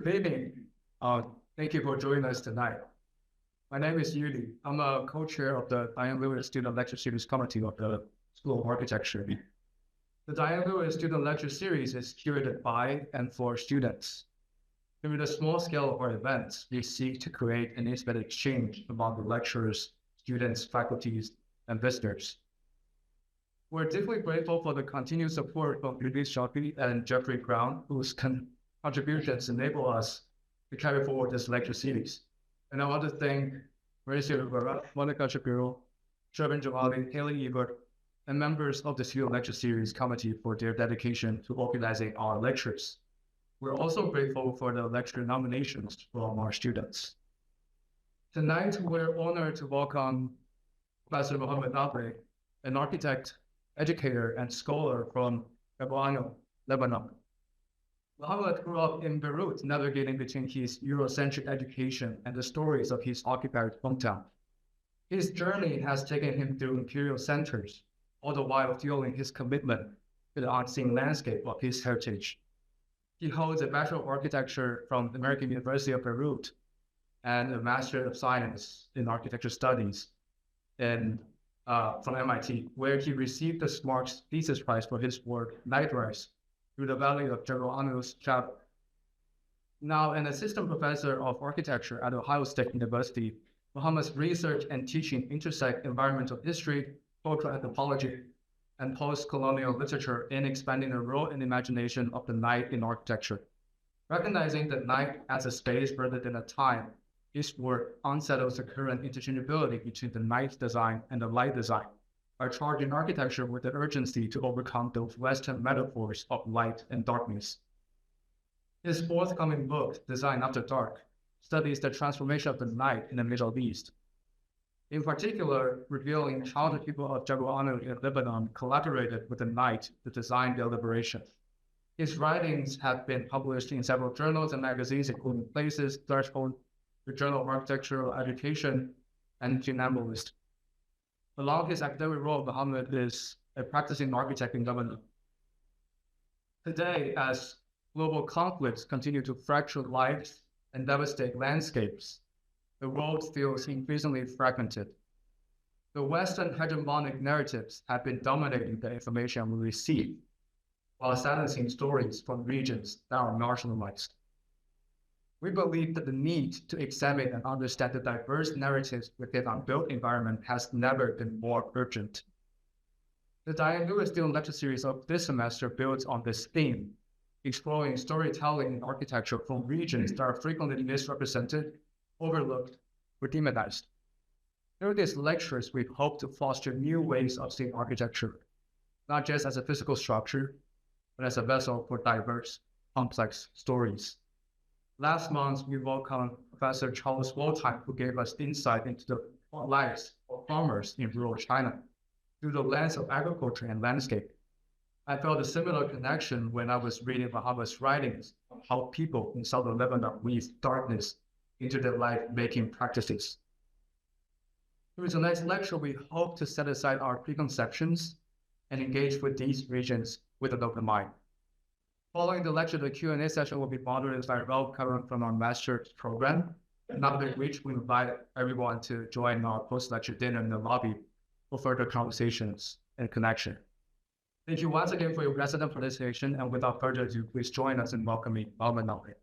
Good evening. Uh, Thank you for joining us tonight. My name is Yuli. I'm a co-chair of the Diane Student Lecture Series Committee of the School of Architecture. The Diane Student Lecture Series is curated by and for students. Through the small scale of our events, we seek to create an intimate exchange among the lecturers, students, faculties, and visitors. We're deeply grateful for the continued support of Ludwig Schaupi and Jeffrey Brown, whose contributions enable us to carry forward this lecture series. And I want to thank Mauricio Rivera, Monica Shapiro, Shervin Jamali, Haley Ebert, and members of the Student Lecture Series Committee for their dedication to organizing our lectures. We're also grateful for the lecture nominations from our students. Tonight, we're honored to welcome Professor Mohamad Nahleh, an architect, educator, and scholar from Lebanon. Mohamad grew up in Beirut, navigating between his Eurocentric education and the stories of his occupied hometown. His journey has taken him through imperial centers, all the while fueling his commitment to the unseen landscape of his heritage. He holds a Bachelor of Architecture from the American University of Beirut and a Master of Science in Architecture Studies from MIT, where he received the Marx Thesis Prize for his work, Nightrise, through the Valley of Jeroanus Shadow. Now an assistant professor of architecture at Ohio State University, Mohamad's research and teaching intersect environmental history, cultural anthropology, and post-colonial literature in expanding the role and imagination of the night in architecture. Recognizing the night as a space rather than a time, his work unsettles the current interchangeability between the night design and the light design, by charging architecture with the urgency to overcome those Western metaphors of light and darkness. His forthcoming book, Design After Dark, studies the transformation of the night in the Middle East. In particular, revealing how the people of Jaguanu in Lebanon collaborated with the night to design their liberation. His writings have been published in several journals and magazines, including Places, Threshold, the Journal of Architectural Education, and Funambulist. Along his academic role, Mohamad is a practicing architect in Lebanon. Today, as global conflicts continue to fracture lives and devastate landscapes, the world feels increasingly fragmented. The Western hegemonic narratives have been dominating the information we receive, while silencing stories from regions that are marginalized. We believe that the need to examine and understand the diverse narratives within our built environment has never been more urgent. The Diane Lewis Student Lecture Series of this semester builds on this theme, exploring storytelling in architecture from regions that are frequently misrepresented, overlooked, or demonized. Through these lectures, we hope to foster new ways of seeing architecture, not just as a physical structure, but as a vessel for diverse, complex stories. Last month, we welcomed Professor Charles Woltheim, who gave us insight into the lives of farmers in rural China through the lens of agriculture and landscape. I felt a similar connection when I was reading Mohamad's writings on how people in southern Lebanon weave darkness into their life-making practices. Through tonight's lecture, we hope to set aside our preconceptions and engage with these regions with an open mind. Following the lecture, the Q&A session will be moderated by Ralph Curran from our master's program, after which we invite everyone to join our post-lecture dinner in the lobby for further conversations and connection. Thank you once again for your resident participation, and without further ado, please join us in welcoming Mohamad Nahleh.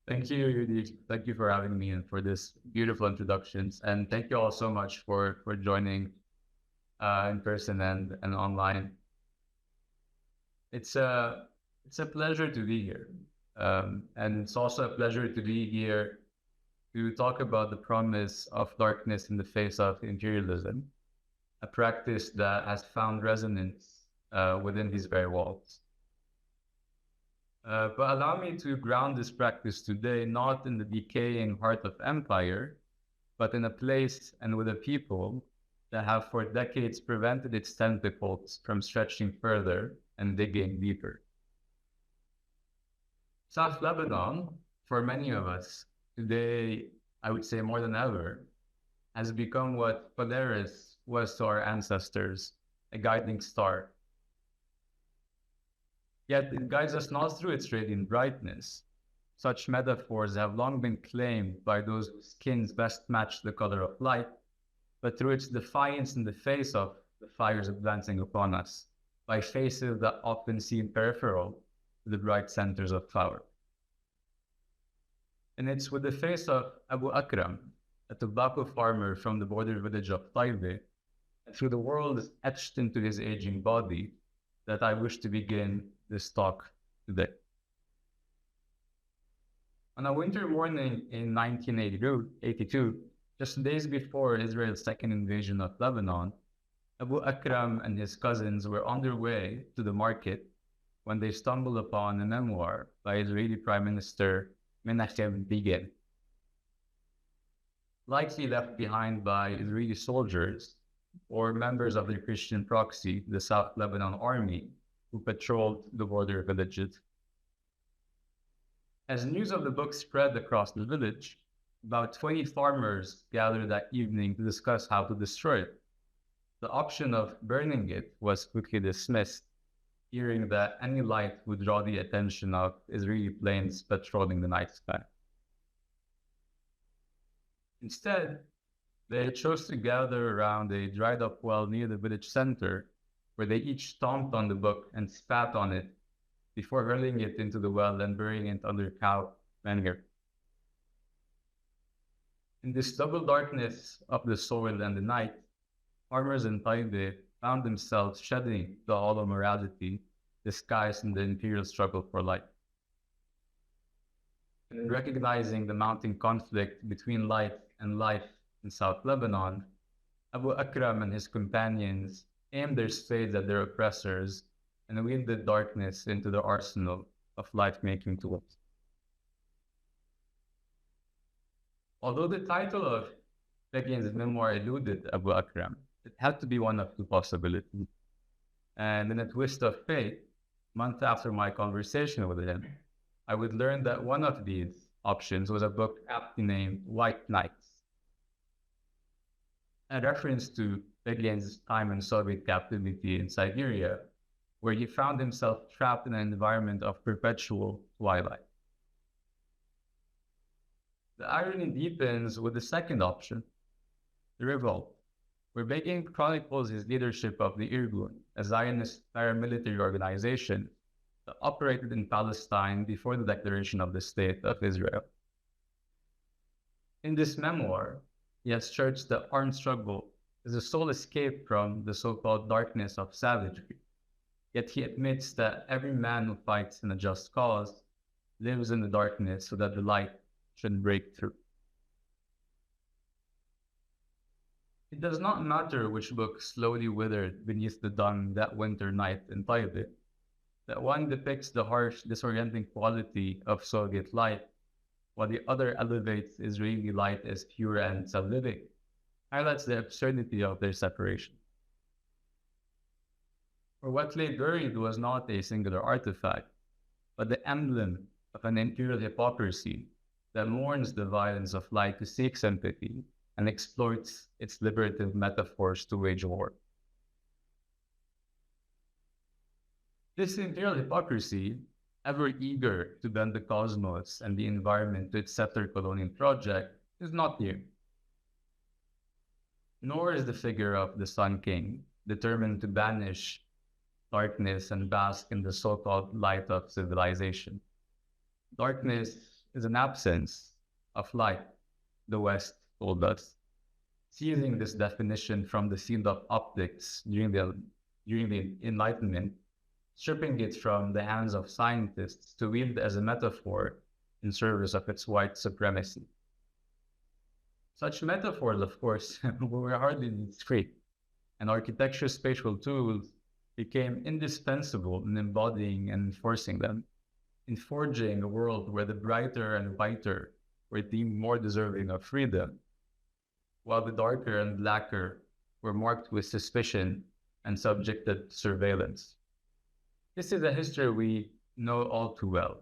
Thank you, Yudi. Thank you for having me and for this beautiful introductions. And thank you all so much for joining in person and online. It's a pleasure to be here. And it's also a pleasure to be here to talk about the promise of darkness in the face of imperialism, a practice that has found resonance within these very walls. But allow me to ground this practice today, not in the decaying heart of empire, but in a place and with a people that have for decades prevented its tentacles from stretching further and digging deeper. South Lebanon, for many of us, today, I would say more than ever, has become what Polaris was to our ancestors, a guiding star. Yet it guides us not through its radiant brightness. Such metaphors have long been claimed by those whose skins best match the color of light, but through its defiance in the face of the fires advancing upon us, by faces that often seem peripheral to the bright centers of power. And it's with the face of Abu Akram, a tobacco farmer from the border village of Taibe, and through the world etched into his aging body, that I wish to begin this talk today. On a winter morning in 1982, just days before Israel's second invasion of Lebanon, Abu Akram and his cousins were on their way to the market when they stumbled upon a memoir by Israeli Prime Minister Menachem Begin, likely left behind by Israeli soldiers or members of the Christian proxy, the South Lebanon Army, who patrolled the border villages. As news of the book spread across the village, about 20 farmers gathered that evening to discuss how to destroy it. The option of burning it was quickly dismissed, fearing that any light would draw the attention of Israeli planes patrolling the night sky. Instead, they chose to gather around a dried-up well near the village center, where they each stomped on the book and spat on it before hurling it into the well and burying it under cow manure. In this double darkness of the soil and the night, farmers in Taibe found themselves shedding the hollow morality disguised in the imperial struggle for life. And recognizing the mounting conflict between light and life in South Lebanon, Abu Akram and his companions aimed their spades at their oppressors and wielded darkness into the arsenal of life-making tools. Although the title of Begin's memoir eluded Abu Akram, it had to be one of two possibilities. And in a twist of fate, months after my conversation with him, I would learn that one of these options was a book aptly named Whiteness, a reference to Begin's time in Soviet captivity in Siberia, where he found himself trapped in an environment of perpetual twilight. The irony deepens with the second option, the revolt, where Begin chronicles his leadership of the Irgun, a Zionist paramilitary organization that operated in Palestine before the declaration of the State of Israel. In this memoir, he asserts that armed struggle is the sole escape from the so-called darkness of savagery. Yet he admits that every man who fights in a just cause lives in the darkness so that the light should break through. It does not matter which book slowly withered beneath the dawn that winter night in Taibe, that one depicts the harsh, disorienting quality of Soviet light, while the other elevates Israeli light as pure and self-living, highlights the absurdity of their separation. For what lay buried was not a singular artifact, but the emblem of an imperial hypocrisy that mourns the violence of light to seek sympathy and exploits its liberative metaphors to wage war. This imperial hypocrisy, ever eager to bend the cosmos and the environment to its settler colonial project, is not new. Nor is the figure of the Sun King determined to banish darkness and bask in the so-called light of civilization. Darkness is an absence of light, the West told us, seizing this definition from the field of optics during the Enlightenment, stripping it from the hands of scientists to wield as a metaphor in service of its white supremacy. Such metaphors, of course, were hardly discrete, and architectural spatial tools became indispensable in embodying and enforcing them, in forging a world where the brighter and whiter were deemed more deserving of freedom, while the darker and blacker were marked with suspicion and subjected to surveillance. This is a history we know all too well,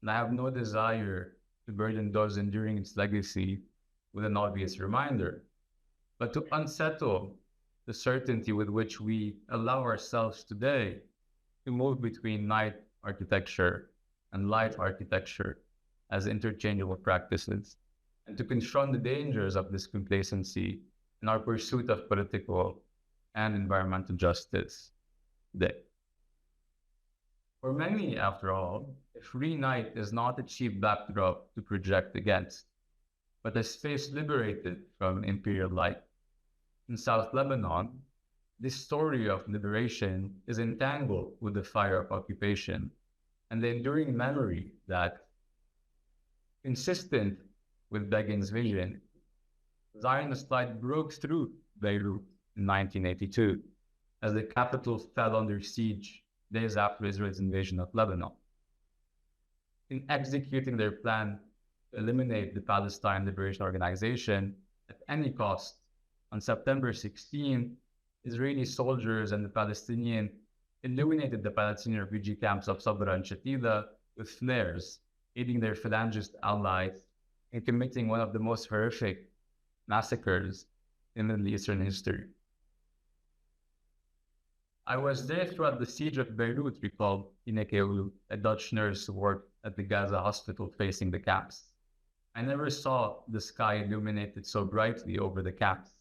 and I have no desire to burden those enduring its legacy with an obvious reminder, but to unsettle the certainty with which we allow ourselves today to move between night architecture and life architecture as interchangeable practices, and to confront the dangers of this complacency in our pursuit of political and environmental justice today. For many, after all, a free night is not a cheap backdrop to project against, but a space liberated from imperial light. In South Lebanon, this story of liberation is entangled with the fire of occupation and the enduring memory that, consistent with Begin's vision, Zionist light broke through Beirut in 1982 as the capital fell under siege days after Israel's invasion of Lebanon. In executing their plan to eliminate the Palestine Liberation Organization at any cost, on September 16, Israeli soldiers and the Palestinian illuminated the Palestinian refugee camps of Sabra and Shatila with flares, aiding their phalangist allies in committing one of the most horrific massacres in Middle Eastern history. I was there throughout the siege of Beirut, recalled Ineke, a Dutch nurse who worked at the Gaza hospital facing the camps. I never saw the sky illuminated so brightly over the camps.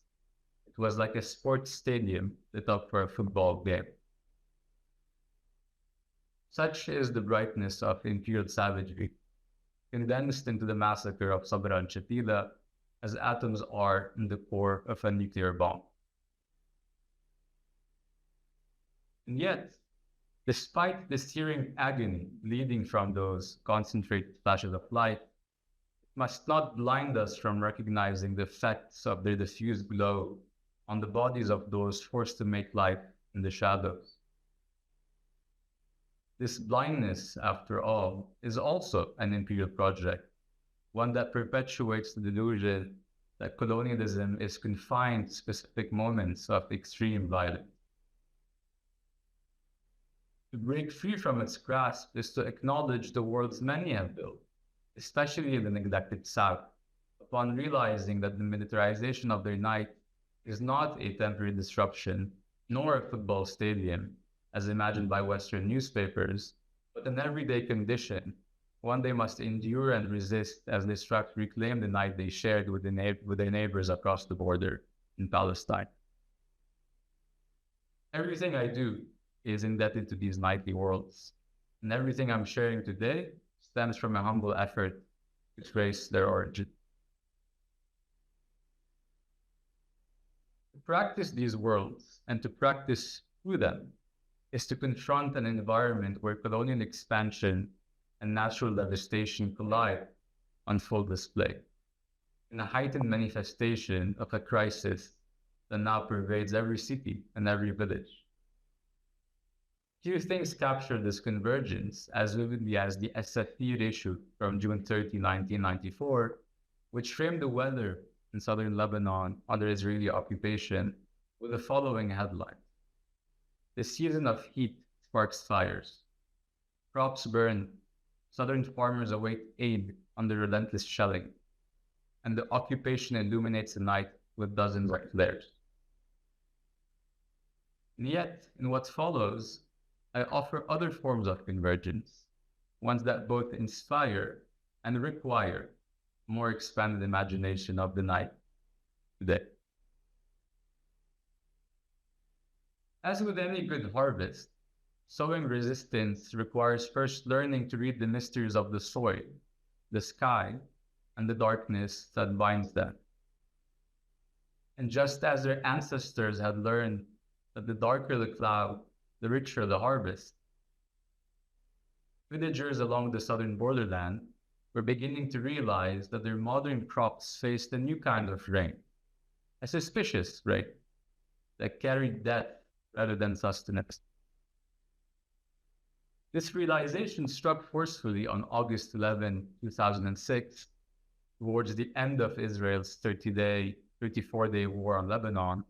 It was like a sports stadium lit up for a football game. Such is the brightness of imperial savagery, condensed into the massacre of Sabra and Shatila as atoms are in the core of a nuclear bomb. And yet, despite the searing agony leading from those concentrated flashes of light, it must not blind us from recognizing the effects of their diffuse glow on the bodies of those forced to make life in the shadows. This blindness, after all, is also an imperial project, one that perpetuates the delusion that colonialism is confined to specific moments of extreme violence. To break free from its grasp is to acknowledge the worlds many have built, especially in the neglected South, upon realizing that the militarization of their night is not a temporary disruption, nor a football stadium, as imagined by Western newspapers, but an everyday condition, one they must endure and resist as they strive to reclaim the night they shared with their neighbors across the border in Palestine. Everything I do is indebted to these nightly worlds, and everything I'm sharing today stems from a humble effort to trace their origin. To practice these worlds and to practice through them is to confront an environment where colonial expansion and natural devastation collide on full display, in a heightened manifestation of a crisis that now pervades every city and every village. Few things capture this convergence as vividly as the As-Safir issue from June 30, 1994, which framed the weather in southern Lebanon under Israeli occupation with the following headline: "The season of heat sparks fires. Crops burn, southern farmers await aid under relentless shelling, and the occupation illuminates the night with dozens of flares." And yet, in what follows, I offer other forms of convergence, ones that both inspire and require more expanded imagination of the night today. As with any good harvest, sowing resistance requires first learning to read the mysteries of the soil, the sky, and the darkness that binds them. And just as their ancestors had learned that the darker the cloud, the richer the harvest, villagers along the southern borderland were beginning to realize that their modern crops faced a new kind of rain, a suspicious rain that carried death rather than sustenance. This realization struck forcefully on August 11, 2006, towards the end of Israel's 34-day war on Lebanon,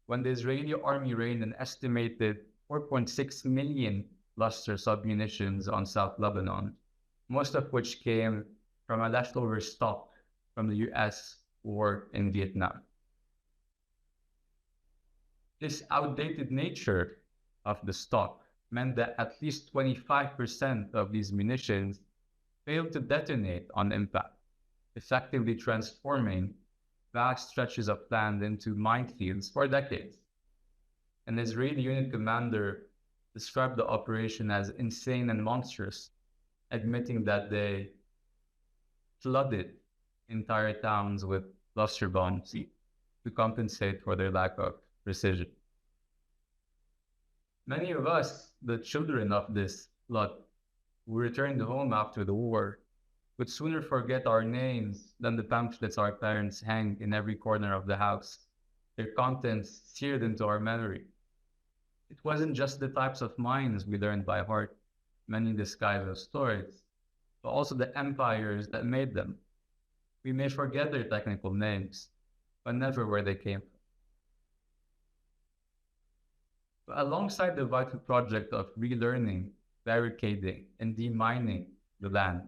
when the Israeli army rained an estimated 4.6 million clusters of munitions on South Lebanon, most of which came from a leftover stock from the US war in Vietnam. This outdated nature of the stock meant that at least 25% of these munitions failed to detonate on impact, effectively transforming vast stretches of land into minefields for decades. An Israeli unit commander described the operation as insane and monstrous, admitting that they flooded entire towns with cluster bombs to compensate for their lack of precision. Many of us, the children of this flood, who returned home after the war, would sooner forget our names than the pamphlets our parents hang in every corner of the house, their contents seared into our memory. It wasn't just the types of mines we learned by heart, many disguised as stories, but also the empires that made them. We may forget their technical names, but never where they came from. But alongside the vital project of relearning, barricading, and demining the land,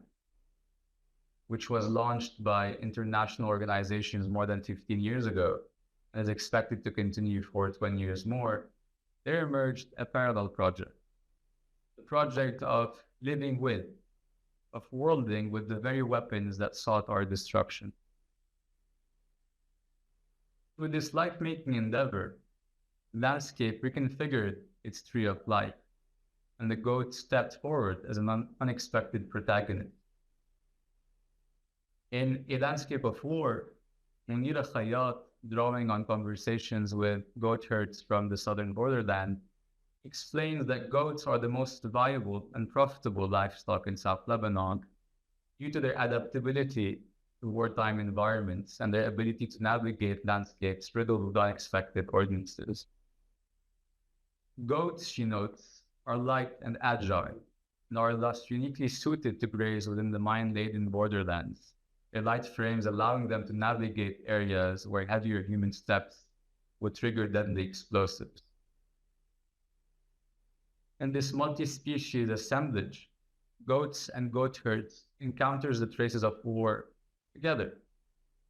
which was launched by international organizations more than 15 years ago and is expected to continue for 20 years more, there emerged a parallel project. The project of living with, of worlding with the very weapons that sought our destruction. Through this life-making endeavor, landscape reconfigured its tree of life, and the goat stepped forward as an unexpected protagonist. In A Landscape of War, Munira Khayyat, drawing on conversations with goat herds from the southern borderland, explains that goats are the most viable and profitable livestock in South Lebanon due to their adaptability to wartime environments and their ability to navigate landscapes riddled with unexpected ordinances. Goats, she notes, are light and agile and are thus uniquely suited to graze within the mine-laden borderlands, their light frames allowing them to navigate areas where heavier human steps would trigger deadly explosives. In this multi-species assemblage, goats and goat herds encounters the traces of war together,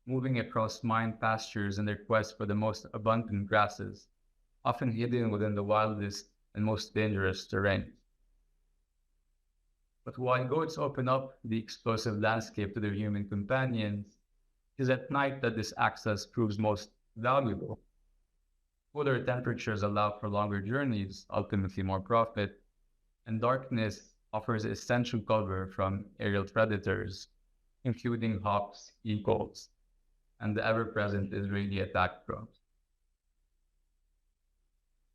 moving across mine pastures in their quest for the most abundant grasses, often hidden within the wildest and most dangerous terrain. But while goats open up the explosive landscape to their human companions, it is at night that this access proves most valuable. Cooler temperatures allow for longer journeys, ultimately more profit, and darkness offers essential cover from aerial predators, including hawks, eagles, and the ever-present Israeli attack drones.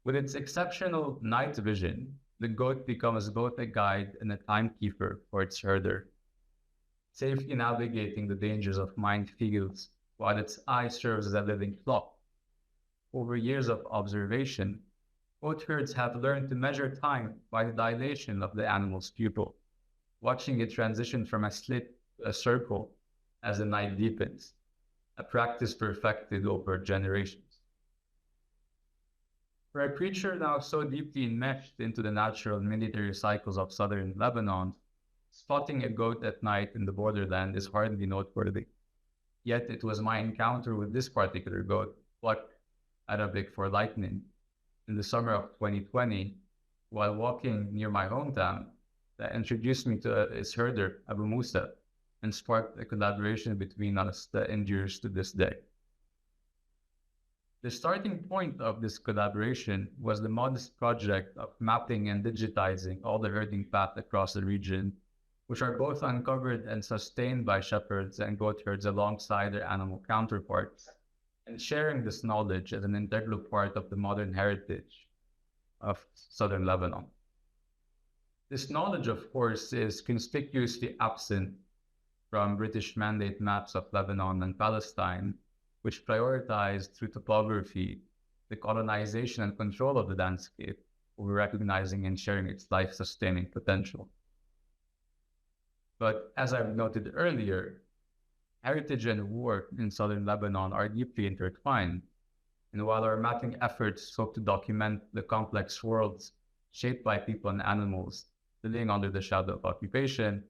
With its exceptional night vision, the goat becomes both a guide and a timekeeper for its herder, safely navigating the dangers of minefields while its eye serves as a living clock. Over years of observation, goat herds have learned to measure time by the dilation of the animal's pupil, watching it transition from a slit to a circle as the night deepens, a practice perfected over generations. For a creature now so deeply enmeshed into the natural and military cycles of southern Lebanon, spotting a goat at night in the borderland is hardly noteworthy. Yet it was my encounter with this particular goat, what Arabic for lightning, in the summer of 2020, while walking near my hometown, that introduced me to its herder, Abu Musa, and sparked a collaboration between us that endures to this day. The starting point of this collaboration was the modest project of mapping and digitizing all the herding paths across the region, which are both uncovered and sustained by shepherds and goat herds alongside their animal counterparts, and sharing this knowledge as an integral part of the modern heritage of southern Lebanon. This knowledge, of course, is conspicuously absent from British mandate maps of Lebanon and Palestine, which prioritized through topography the colonization and control of the landscape over recognizing and sharing its life-sustaining potential. But as I've noted earlier, heritage and war in southern Lebanon are deeply intertwined, and while our mapping efforts sought to document the complex worlds shaped by people and animals living under the shadow of occupation,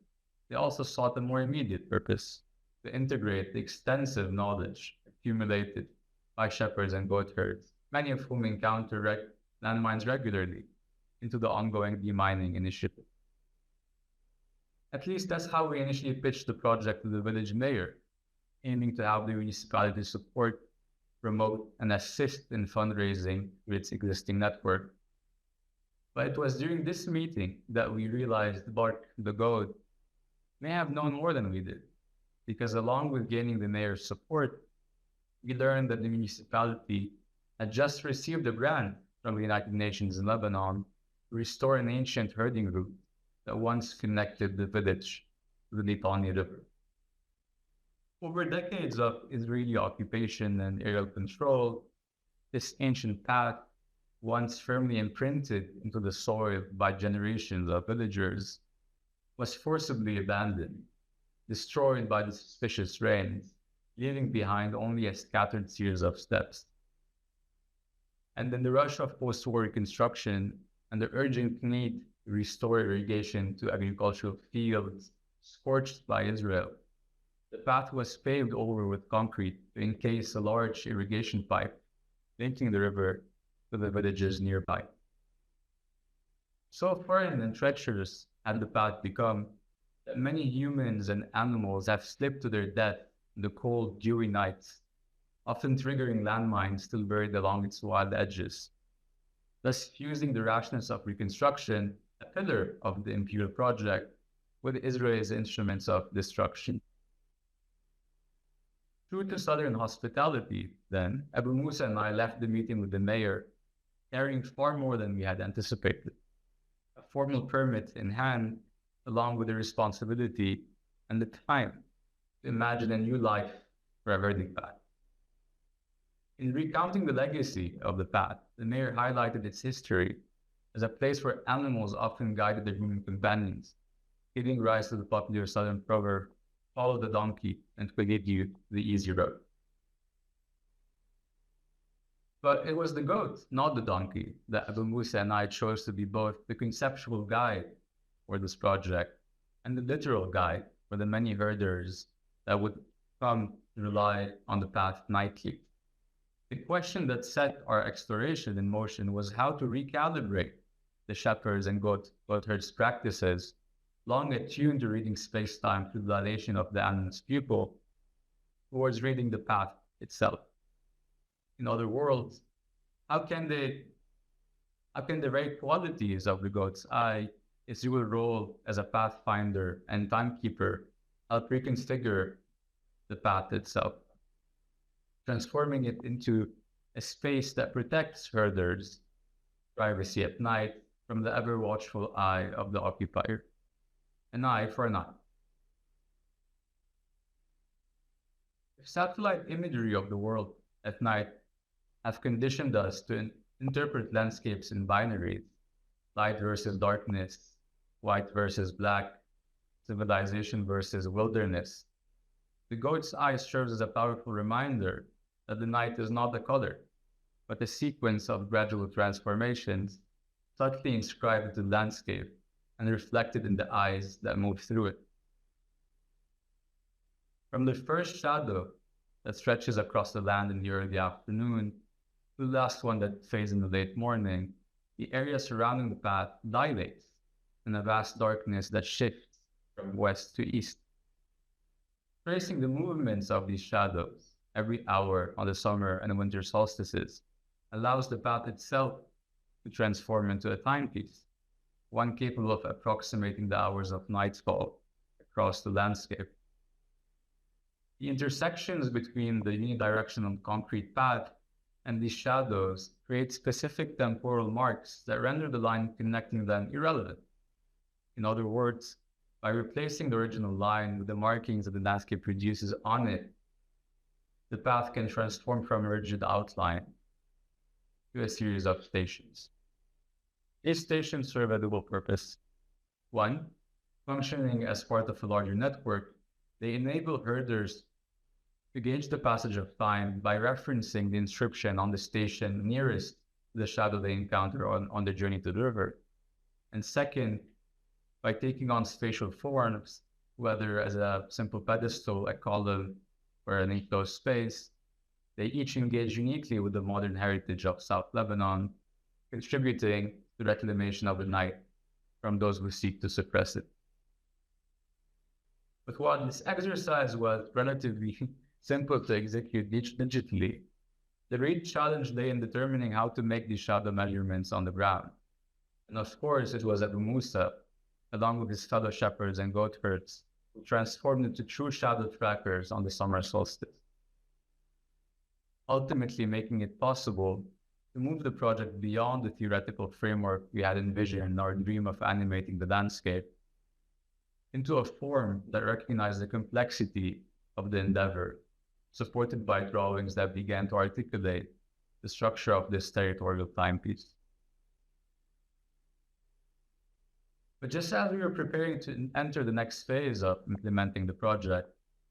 they also sought a more immediate purpose: to integrate the extensive knowledge accumulated by shepherds and goat herds, many of whom encounter landmines regularly, into the ongoing demining initiative. At least that's how we initially pitched the project to the village mayor, aiming to have the municipality support, promote, and assist in fundraising through its existing network. But it was during this meeting that we realized Bark the goat may have known more than we did, because along with gaining the mayor's support, we learned that the municipality had just received a grant from the United Nations in Lebanon to restore an ancient herding route that once connected the village to the Litani River. Over decades of Israeli occupation and aerial control, this ancient path, once firmly imprinted into the soil by generations of villagers, was forcibly abandoned, destroyed by the suspicious rains, leaving behind only a scattered series of steps. And in the rush of post-war reconstruction and the urgent need to restore irrigation to agricultural fields scorched by Israel, the path was paved over with concrete to encase a large irrigation pipe linking the river to the villages nearby. So foreign and treacherous had the path become that many humans and animals have slipped to their death in the cold, dewy nights, often triggering landmines still buried along its wild edges, thus fusing the rashness of reconstruction, a pillar of the imperial project, with Israel's instruments of destruction. True to Southern hospitality, then, Abu Musa and I left the meeting with the mayor carrying far more than we had anticipated. A formal permit in hand, along with the responsibility and the time to imagine a new life for a herding path. In recounting the legacy of the path, the mayor highlighted its history as a place where animals often guided their human companions, giving rise to the popular Southern proverb, "Follow the donkey and it will lead you the easy road." But it was the goat, not the donkey, that Abu Musa and I chose to be both the conceptual guide for this project and the literal guide for the many herders that would come to rely on the path nightly. The question that set our exploration in motion was how to recalibrate the shepherds and goat herds' practices, long attuned to reading space-time through the dilation of the animal's pupil, towards reading the path itself. In other words, how can the very qualities of the goat's eye, its dual role as a pathfinder and timekeeper, help reconfigure the path itself, transforming it into a space that protects herders' privacy at night from the ever-watchful eye of the occupier. An eye for an eye. If satellite imagery of the world at night have conditioned us to interpret landscapes in binaries, light versus darkness, white versus black, civilization versus wilderness, the goat's eye serves as a powerful reminder that the night is not a color, but a sequence of gradual transformations subtly inscribed into the landscape and reflected in the eyes that move through it. From the first shadow that stretches across the land in the early afternoon to the last one that fades in the late morning, the area surrounding the path dilates in a vast darkness that shifts from west to east. Tracing the movements of these shadows every hour on the summer and winter solstices allows the path itself to transform into a timepiece, one capable of approximating the hours of nightfall across the landscape. The intersections between the unidirectional concrete path and these shadows create specific temporal marks that render the line connecting them irrelevant. In other words, by replacing the original line with the markings that the landscape produces on it, the path can transform from a rigid outline to a series of stations. These stations serve a dual purpose. One, functioning as part of a larger network, they enable herders to gauge the passage of time by referencing the inscription on the station nearest to the shadow they encounter on their journey to the river. And second, by taking on spatial forms, whether as a simple pedestal, a column, or an enclosed space, they each engage uniquely with the modern heritage of South Lebanon, contributing the reclamation of the night from those who seek to suppress it. But while this exercise was relatively simple to execute digitally, the real challenge lay in determining how to make these shadow measurements on the ground. And of course, it was Abu Musa, along with his fellow shepherds and goat herds, who transformed into true shadow trackers on the summer solstice, ultimately making it possible to move the project beyond the theoretical framework we had envisioned in our dream of animating the landscape into a form that recognized the complexity of the endeavor, supported by drawings that began to articulate the structure of this territorial timepiece. But just as we were preparing to enter the next phase of implementing the project,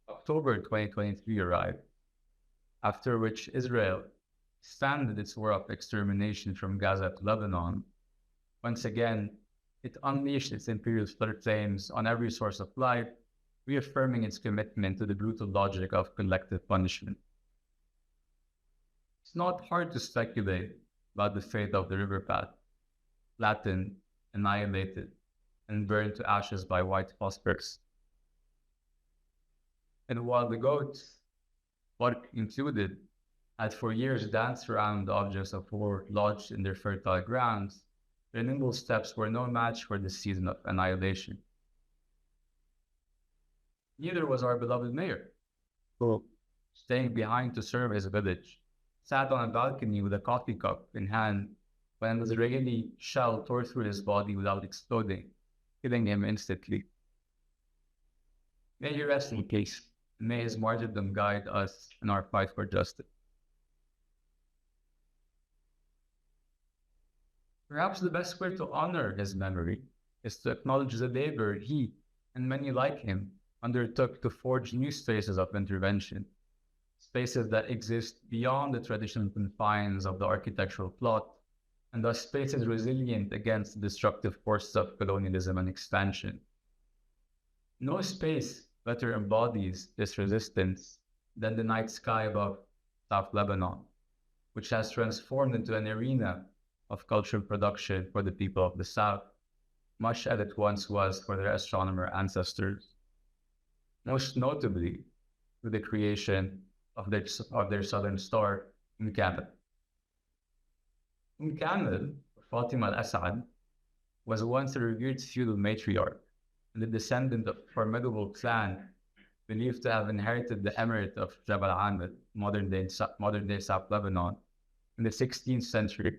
October 2023 arrived, after which Israel expanded its war of extermination from Gaza to Lebanon. Once again, it unleashed its imperial flames on every source of life, reaffirming its commitment to the brutal logic of collective punishment. It's not hard to speculate about the fate of the river path, flattened, annihilated, and burned to ashes by white phosphorus. And while the goats, what included, had for years danced around the objects of war lodged in their fertile grounds, their nimble steps were no match for this season of annihilation. Neither was our beloved mayor, who, staying behind to serve his village, sat on a balcony with a coffee cup in hand when an Israeli shell tore through his body without exploding, killing him instantly. May he rest in peace, and may his martyrdom guide us in our fight for justice. Perhaps the best way to honor his memory is to acknowledge the labor he and many like him undertook to forge new spaces of intervention, spaces that exist beyond the traditional confines of the architectural plot, and thus spaces resilient against the destructive forces of colonialism and expansion. No space better embodies this resistance than the night sky above South Lebanon, which has transformed into an arena of cultural production for the people of the South, much as it once was for their astronomer ancestors, most notably with the creation of their southern star, Kamel. Kamel, Fatima al-Assad, was once a revered feudal matriarch and the descendant of a formidable clan believed to have inherited the emirate of Jabal Amr, modern-day South Lebanon, in the 16th century.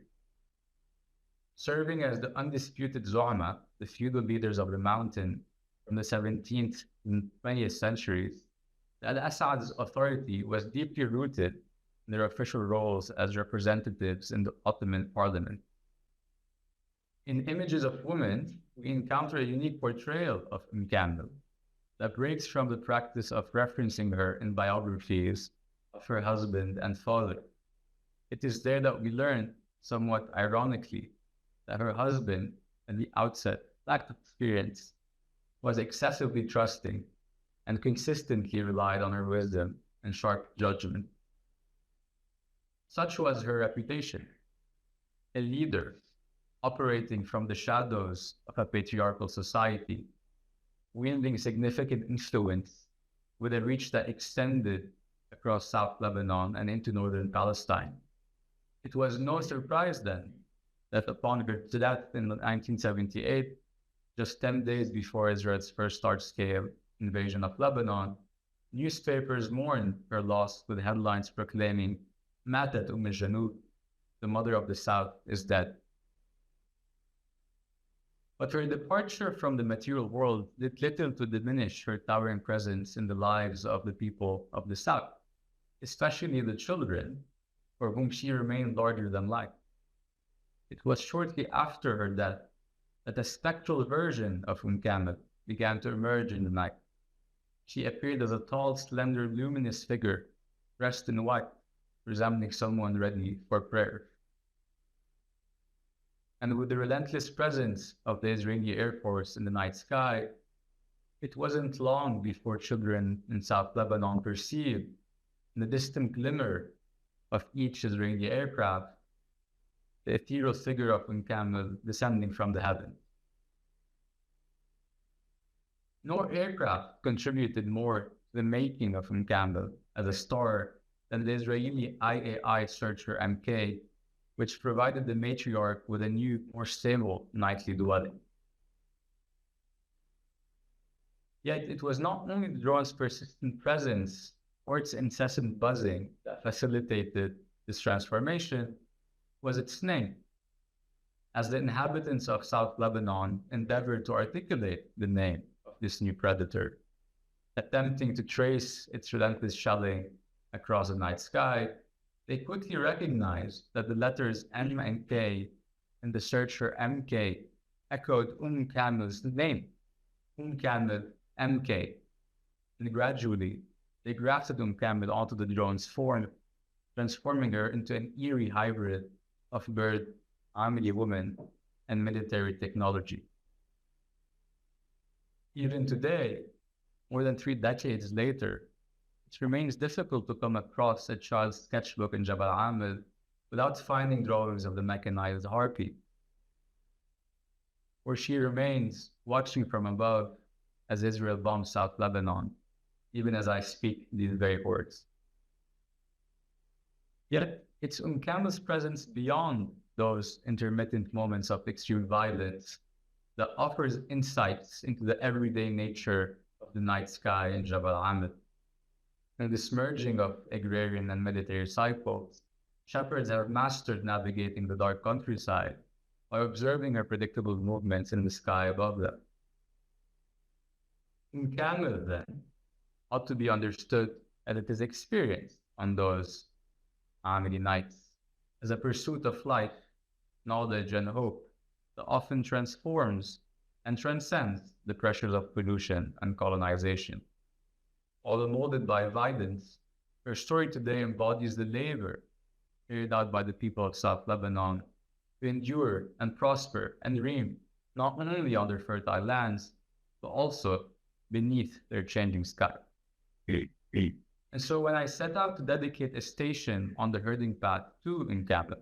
Serving as the undisputed Zu'ama, the feudal leaders of the mountain from the 17th and 20th centuries, al-Assad's authority was deeply rooted in their official roles as representatives in the Ottoman parliament. In Images of Women, we encounter a unique portrayal of Kamel that breaks from the practice of referencing her in biographies of her husband and father. It is there that we learn, somewhat ironically, that her husband, at the outset, lacked experience, was excessively trusting, and consistently relied on her wisdom and sharp judgment. Such was her reputation, a leader operating from the shadows of a patriarchal society, wielding significant influence with a reach that extended across South Lebanon and into northern Palestine. It was no surprise then that upon her death in 1978, just 10 days before Israel's first large-scale invasion of Lebanon, newspapers mourned her loss with headlines proclaiming, "Matat al-Janub, the mother of the South, is dead." But her departure from the material world did little to diminish her towering presence in the lives of the people of the South, especially the children, for whom she remained larger than life. It was shortly after her death that a spectral version of Kamel began to emerge in the night. She appeared as a tall, slender, luminous figure, dressed in white, resembling someone ready for prayer. And with the relentless presence of the Israeli Air Force in the night sky, it wasn't long before children in South Lebanon perceived, in the distant glimmer of each Israeli aircraft, the ethereal figure of Camel descending from the heavens. No aircraft contributed more to the making of Camel as a star than the Israeli IAI searcher MK, which provided the matriarch with a new, more stable nightly dwelling. Yet it was not only the drone's persistent presence or its incessant buzzing that facilitated this transformation, was its name. As the inhabitants of South Lebanon endeavored to articulate the name of this new predator, attempting to trace its relentless shelling across the night sky, they quickly recognized that the letters M and K in the searcher MK echoed Camel's name, Camel MK, and gradually they grafted Camel onto the drone's form, transforming her into an eerie hybrid of bird, family woman, and military technology. Even today, more than 3 decades later, it remains difficult to come across a child's sketchbook in Jabal Amel without finding drawings of the mechanized harpy, where she remains watching from above as Israel bombs South Lebanon, even as I speak these very words. Yet, it's Camel's presence beyond those intermittent moments of extreme violence that offers insights into the everyday nature of the night sky in Jabal Amel. In this merging of agrarian and military cycles, shepherds have mastered navigating the dark countryside by observing her predictable movements in the sky above them. Camel, then, ought to be understood as it is experienced on those many nights as a pursuit of life, knowledge, and hope that often transforms and transcends the pressures of pollution and colonization. Although molded by violence, her story today embodies the labor carried out by the people of South Lebanon to endure and prosper and reign not only on their fertile lands, but also beneath their changing sky. And so when I set out to dedicate a station on the herding path to Camel,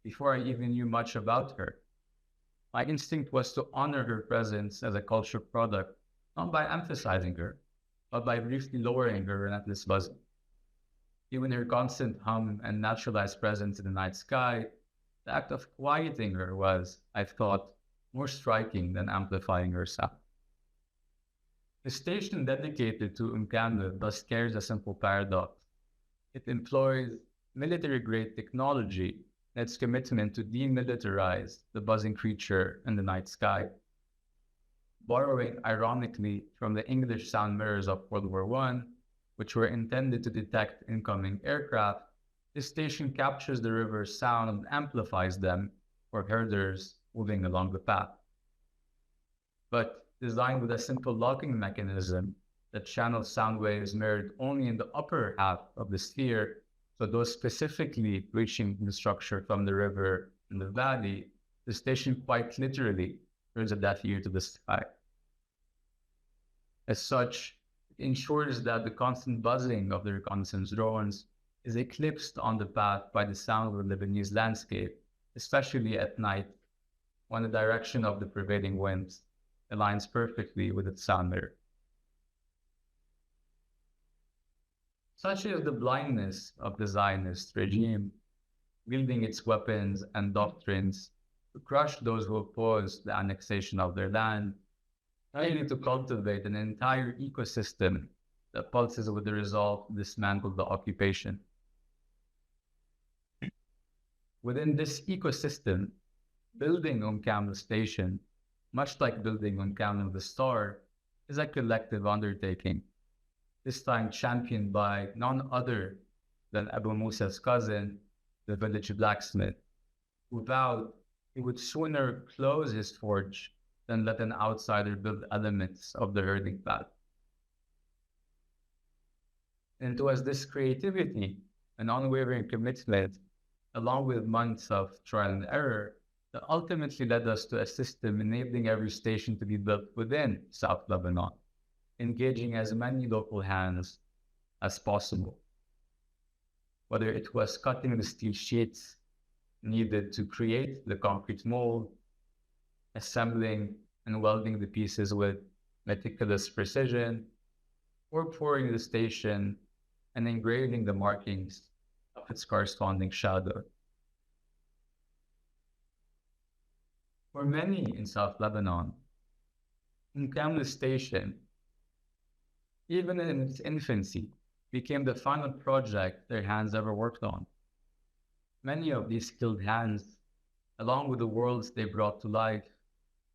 before I even knew much about her, my instinct was to honor her presence as a cultural product, not by emphasizing her, but by briefly lowering her relentless buzzing. Even her constant hum and naturalized presence in the night sky, the act of quieting her was, I thought, more striking than amplifying her sound. The station dedicated to Camel thus carries a simple paradox. It employs military-grade technology in its commitment to demilitarize the buzzing creature in the night sky. Borrowing, ironically, from the English sound mirrors of World War I, which were intended to detect incoming aircraft, this station captures the river's sound and amplifies them for herders moving along the path. But designed with a simple locking mechanism that channels sound waves mirrored only in the upper half of the sphere, so those specifically reaching the structure from the river in the valley, the station quite literally turns a deaf ear to the sky. As such, it ensures that the constant buzzing of the reconnaissance drones is eclipsed on the path by the sound of the Lebanese landscape, especially at night, when the direction of the prevailing winds aligns perfectly with its sound mirror. Such is the blindness of the Zionist regime, wielding its weapons and doctrines to crush those who oppose the annexation of their land, only to cultivate an entire ecosystem that pulses with the resolve to dismantle the occupation. Within this ecosystem, building Camel Station, much like building Camel the Star, is a collective undertaking, this time championed by none other than Abu Musa's cousin, the village blacksmith, who vowed he would sooner close his forge than let an outsider build elements of the herding path. And it was this creativity and unwavering commitment, along with months of trial and error, that ultimately led us to a system enabling every station to be built within South Lebanon, engaging as many local hands as possible. Whether it was cutting the steel sheets, needed to create the concrete mold, assembling and welding the pieces with meticulous precision, or pouring the station and engraving the markings of its corresponding shadow. For many in South Lebanon, Nkamli Station, even in its infancy, became the final project their hands ever worked on. Many of these skilled hands, along with the worlds they brought to life,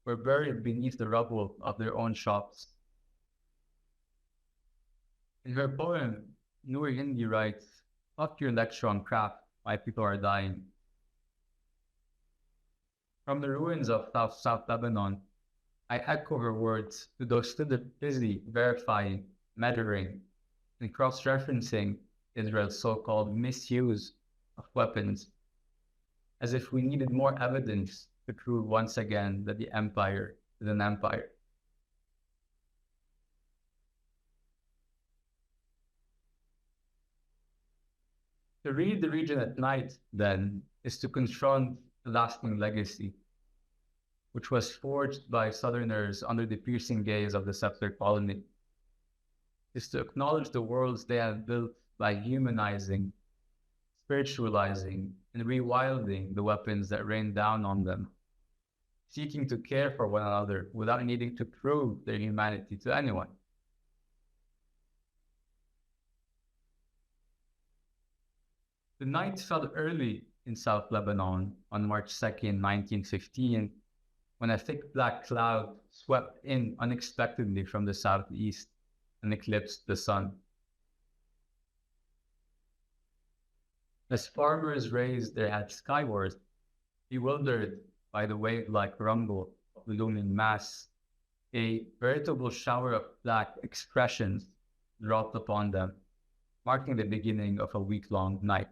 were buried beneath the rubble of their own shops. In her poem, Noor Hindi writes, "Fuck your lecture on craft, my people are dying." From the ruins of South Lebanon, I echo her words to those still busy verifying, measuring, and cross-referencing Israel's so-called misuse of weapons, as if we needed more evidence to prove once again that the empire is an empire. To read the region at night, then, is to confront a lasting legacy, which was forged by Southerners under the piercing gaze of the settler colony, is to acknowledge the worlds they have built by humanizing, spiritualizing, and rewilding the weapons that rain down on them, seeking to care for one another without needing to prove their humanity to anyone. The night fell early in South Lebanon on March 2nd, 1915, when a thick black cloud swept in unexpectedly from the southeast and eclipsed the sun. As farmers raised their heads skyward, bewildered by the wave-like rumble of the looming mass, a veritable shower of black expressions dropped upon them, marking the beginning of a week-long night.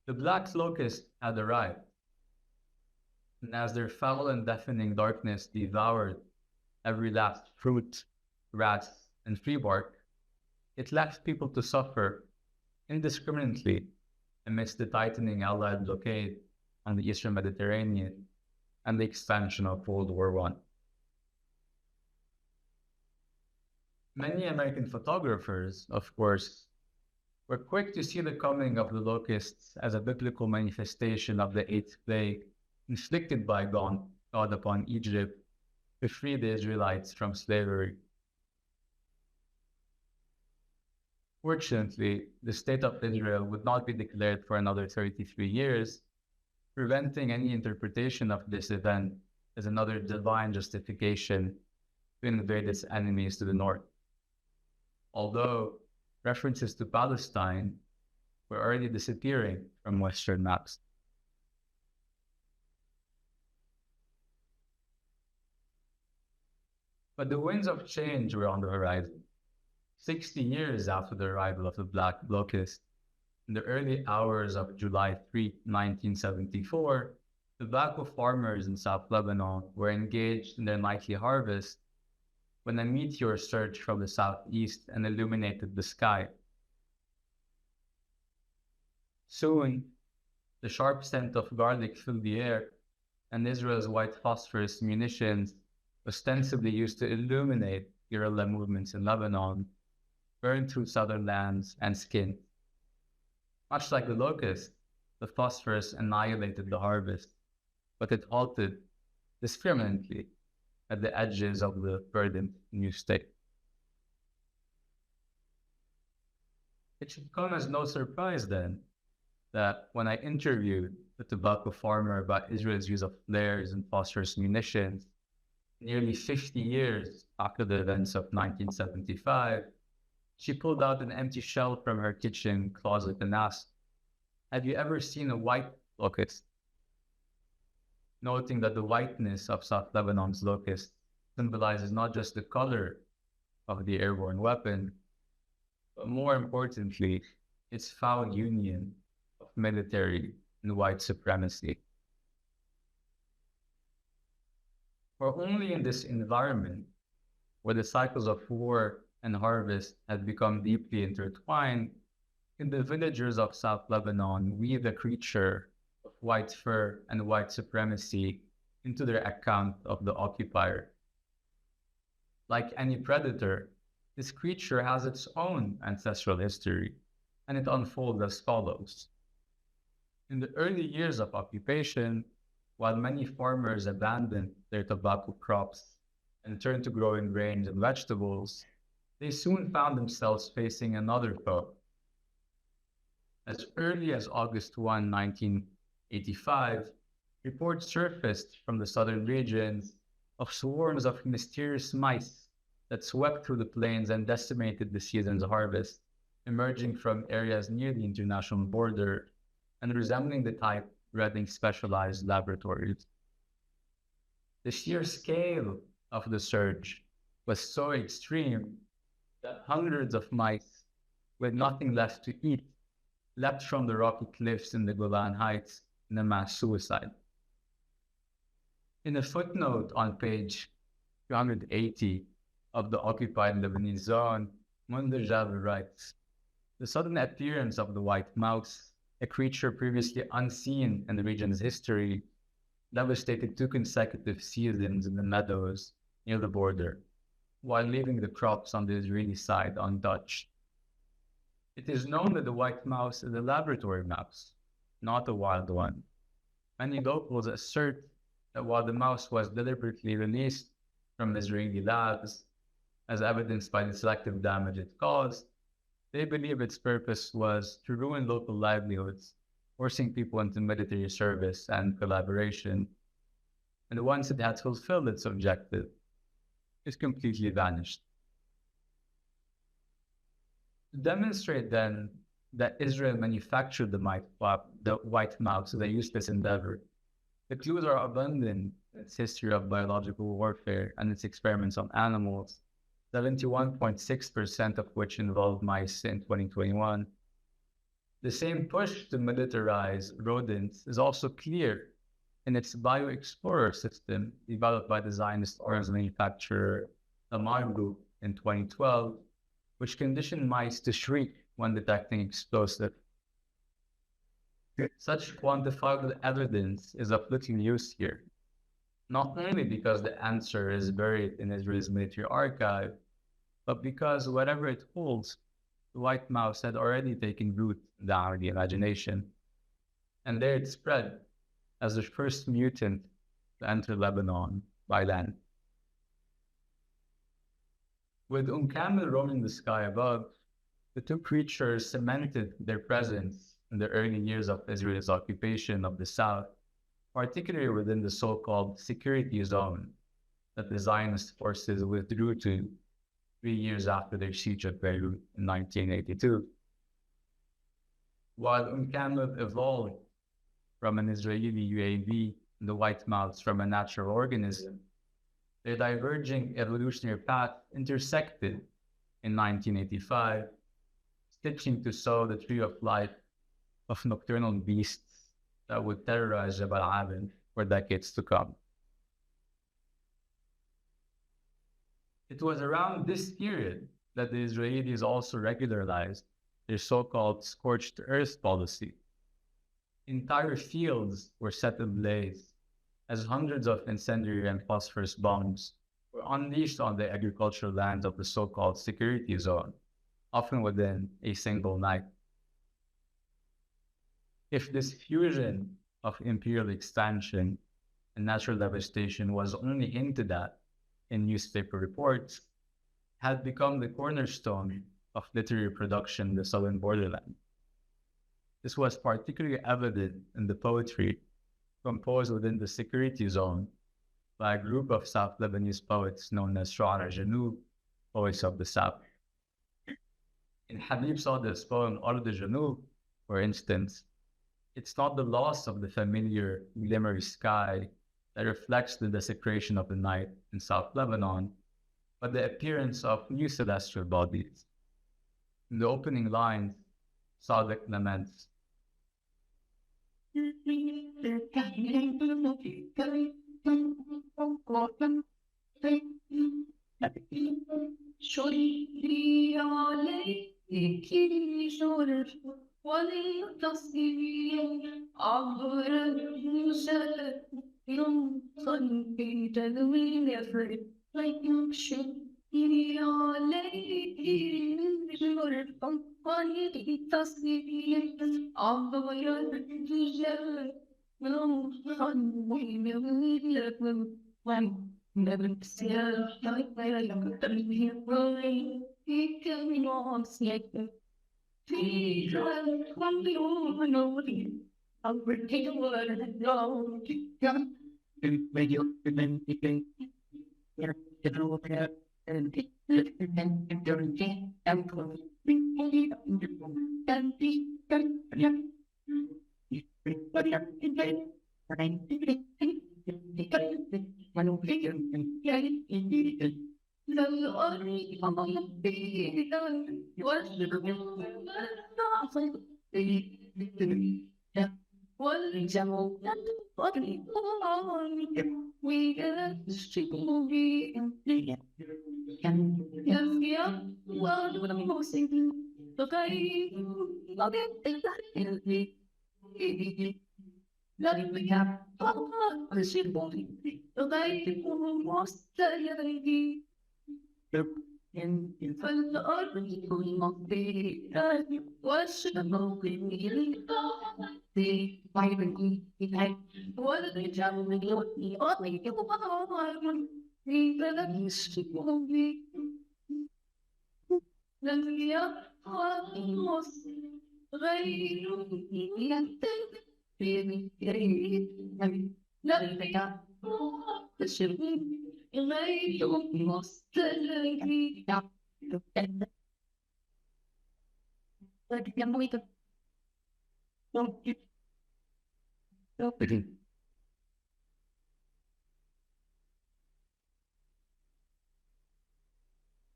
The black locust had arrived, and as their foul and deafening darkness devoured every last fruit, grass, and tree bark, it left people to suffer indiscriminately amidst the tightening Allied blockade on the Eastern Mediterranean and the expansion of World War I. Many American photographers, of course, were quick to see the coming of the locusts as a biblical manifestation of the eighth plague inflicted by God upon Egypt to free the Israelites from slavery. Fortunately, the state of Israel would not be declared for another 33 years, preventing any interpretation of this event as another divine justification to invade its enemies to the north. Although references to Palestine were already disappearing from Western maps. But the winds of change were on the horizon. 60 years after the arrival of the Black Locust, in the early hours of July 3, 1974, the Black farmers in South Lebanon were engaged in their nightly harvest when a meteor surged from the southeast and illuminated the sky. Soon, the sharp scent of garlic filled the air, and Israel's white phosphorus munitions, ostensibly used to illuminate guerrilla movements in Lebanon, burned through southern lands and skin. Much like the locust, the phosphorus annihilated the harvest, but it halted discriminately at the edges of the verdant new state. It should come as no surprise then that when I interviewed the tobacco farmer about Israel's use of flares and phosphorus munitions, nearly 50 years after the events of 1975, she pulled out an empty shell from her kitchen closet and asked, "Have you ever seen a white locust?" Noting that the whiteness of South Lebanon's locust symbolizes not just the color of the airborne weapon, but more importantly, its foul union of military and white supremacy. For only in this environment, where the cycles of war and harvest had become deeply intertwined, In the villagers of South Lebanon weave the creature of white fur and white supremacy into their account of the occupier. Like any predator, this creature has its own ancestral history, and it unfolds as follows. In the early years of occupation, while many farmers abandoned their tobacco crops and turned to growing grains and vegetables, they soon found themselves facing another foe. As early as August 1, 1985, reports surfaced from the southern regions of swarms of mysterious mice that swept through the plains and decimated the season's harvest, emerging from areas near the international border and resembling the type bred in specialized laboratories. The sheer scale of the surge was so extreme that hundreds of mice, with nothing left to eat, leapt from the rocky cliffs in the Golan Heights in a mass suicide. In a footnote on page 280 of the occupied Lebanese zone, Munderjava writes, "The sudden appearance of the white mouse, a creature previously unseen in the region's history, devastated 2 consecutive seasons in the meadows near the border, while leaving the crops on the Israeli side untouched. It is known that the white mouse is a laboratory mouse, not a wild one. Many locals assert that while the mouse was deliberately released from Israeli labs, as evidenced by the selective damage it caused, they believe its purpose was to ruin local livelihoods, forcing people into military service and collaboration. And once it had fulfilled its objective, it completely vanished." To demonstrate then that Israel manufactured the white mouse as a useless endeavor, the clues are abundant in its history of biological warfare and its experiments on animals, 71.6% of which involved mice in 2021. The same push to militarize rodents is also clear in its bioexplorer system developed by the Zionist arms manufacturer Tamar Group in 2012, which conditioned mice to shriek when detecting explosive. Such quantifiable evidence is of little use here, not only because the answer is buried in Israel's military archive, but because whatever it holds, the white mouse had already taken root down the imagination, and there it spread as the first mutant to enter Lebanon by land. With roaming the sky above, the 2 creatures cemented their presence in the early years of Israel's occupation of the south, particularly within the so-called security zone that the Zionist forces withdrew to 3 years after their siege of Beirut in 1982. While evolved from an Israeli UAV and the white mouse from a natural organism, their diverging evolutionary path intersected in 1985, stitching to sow the tree of life of nocturnal beasts that would terrorize Jabal Aben for decades to come. It was around this period that the Israelis also regularized their so-called scorched earth policy. Entire fields were set ablaze as hundreds of incendiary and phosphorus bombs were unleashed on the agricultural lands of the so-called security zone, often within a single night. If this fusion of imperial expansion and natural devastation was only hinted at in newspaper reports, had become the cornerstone of literary production in the southern borderland. This was particularly evident in the poetry composed within the security zone by a group of South Lebanese poets known as Shu'ara Janub, poets of the South. In Habib Sadeh's poem Ard Janub, for instance, it's not the loss of the familiar glimmery sky that reflects the desecration of the night in South Lebanon, but the appearance of new celestial bodies. In the opening lines, Sadek laments,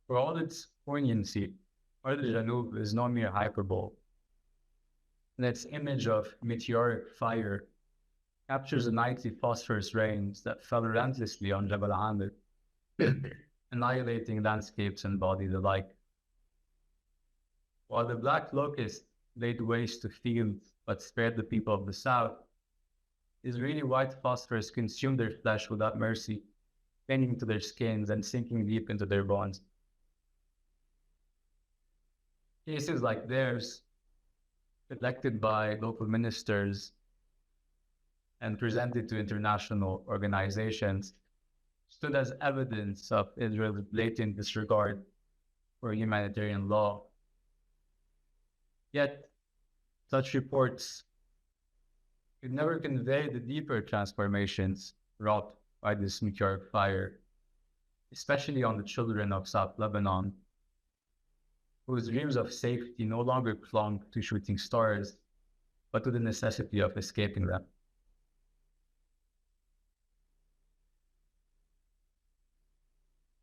For all its poignancy, Ard al-Janub is no mere hyperbole, and its image of meteoric fire captures the nightly phosphorus rains that fell relentlessly on Jabal Amir, annihilating landscapes and bodies alike. While the black locust laid waste to fields but spared the people of the south, Israeli white phosphorus consumed their flesh without mercy, clinging to their skins and sinking deep into their bones. Cases like theirs, elected by local ministers and presented to international organizations, stood as evidence of Israel's blatant disregard for humanitarian law. Yet, such reports could never convey the deeper transformations wrought by this meteoric fire, especially on the children of South Lebanon, whose dreams of safety no longer clung to shooting stars, but to the necessity of escaping them.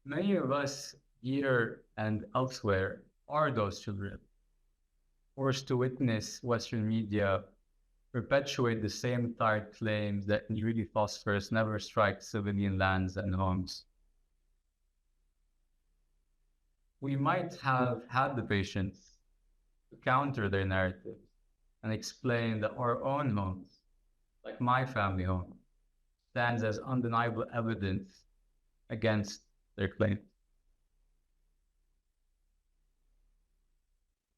Many of us here and elsewhere are those children, forced to witness Western media perpetuate the same tired claims that Israeli phosphorus never strikes civilian lands and homes. We might have had the patience to counter their narrative and explain that our own homes, like my family home, stands as undeniable evidence against their claims.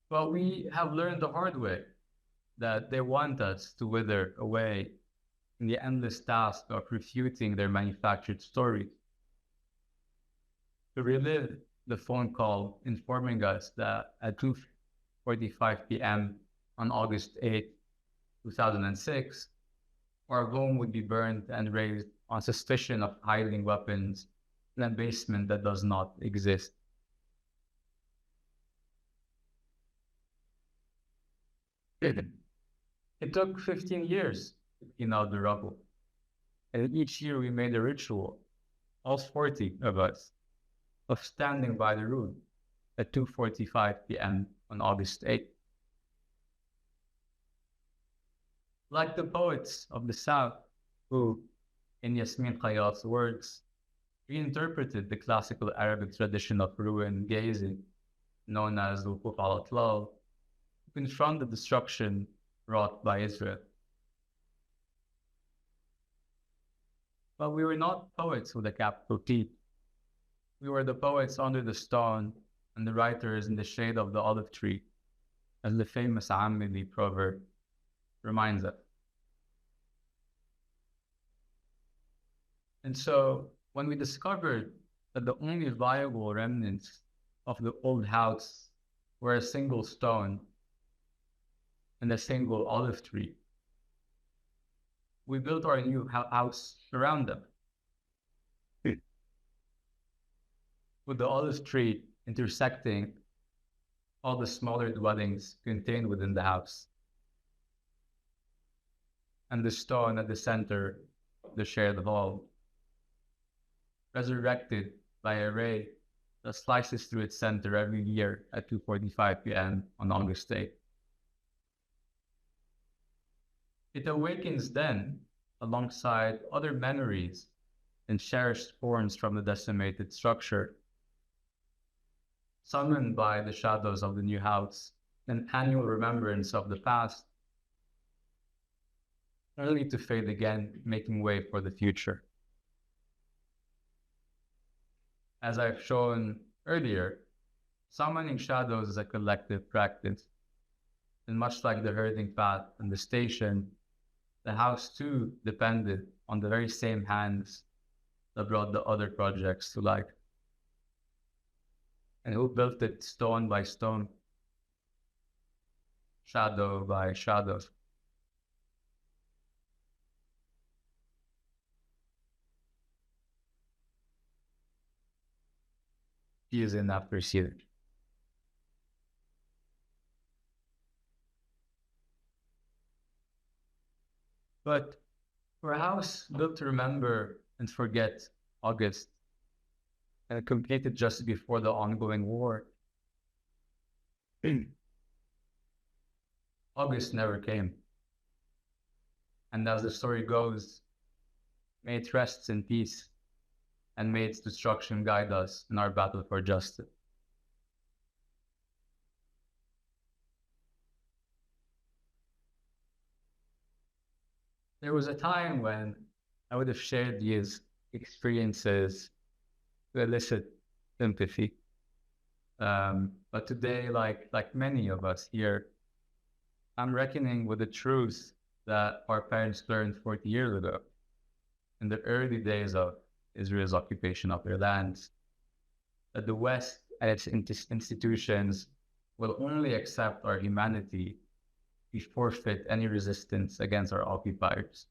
But we have learned the hard way that they want us to wither away in the endless task of refuting their manufactured stories, to relive the phone call informing us that at 2:45 p.m. on August 8, 2006, our home would be burned and razed on suspicion of hiding weapons in a basement that does not exist. It took 15 years to clean out the rubble, and each year we made a ritual, all 40 of us, of standing by the room at 2:45 p.m. on August 8th. Like the poets of the South, who, in Yasmin Khayyat's words, reinterpreted the classical Arabic tradition of ruin gazing, known as Wuquf al-Atlal, to confront the destruction wrought by Israel. But we were not poets with a capital P. We were the poets under the stone and the writers in the shade of the olive tree, as the famous Amili proverb reminds us. And so, when we discovered that the only viable remnants of the old house were a single stone and a single olive tree, we built our new house around them, with the olive tree intersecting all the smaller dwellings contained within the house, and the stone at the center of the shared hall, resurrected by a ray that slices through its center every year at 2:45 p.m. on August 8th. It awakens then, alongside other memories and cherished forms from the decimated structure, summoned by the shadows of the new house, an annual remembrance of the past, only to fade again, making way for the future. As I've shown earlier, summoning shadows is a collective practice, and much like the herding path and the station, the house too depended on the very same hands that brought the other projects to life, and who built it stone by stone, shadow by shadow. Season after season. But for a house built to remember and forget August, and completed just before the ongoing war, August never came. And as the story goes, may it rest in peace, and may its destruction guide us in our battle for justice. There was a time when I would have shared these experiences to elicit sympathy. But today, like many of us here, I'm reckoning with the truths that our parents learned 40 years ago, in the early days of Israel's occupation of their lands, that the West and its institutions will only accept our humanity if we forfeit any resistance against our occupiers.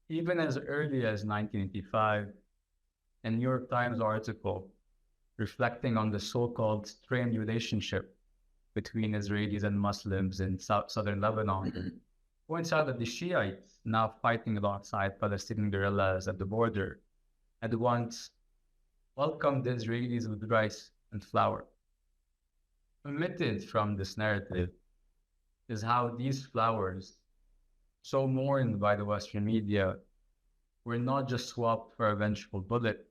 Even as early as 1985, a New York Times article reflecting on the so-called strained relationship between Israelis and Muslims in southern Lebanon points out that the Shiites, now fighting alongside Palestinian guerrillas at the border, had once welcomed the Israelis with rice and flour. Omitted from this narrative is how these flowers, so mourned by the Western media, were not just swapped for a vengeful bullet,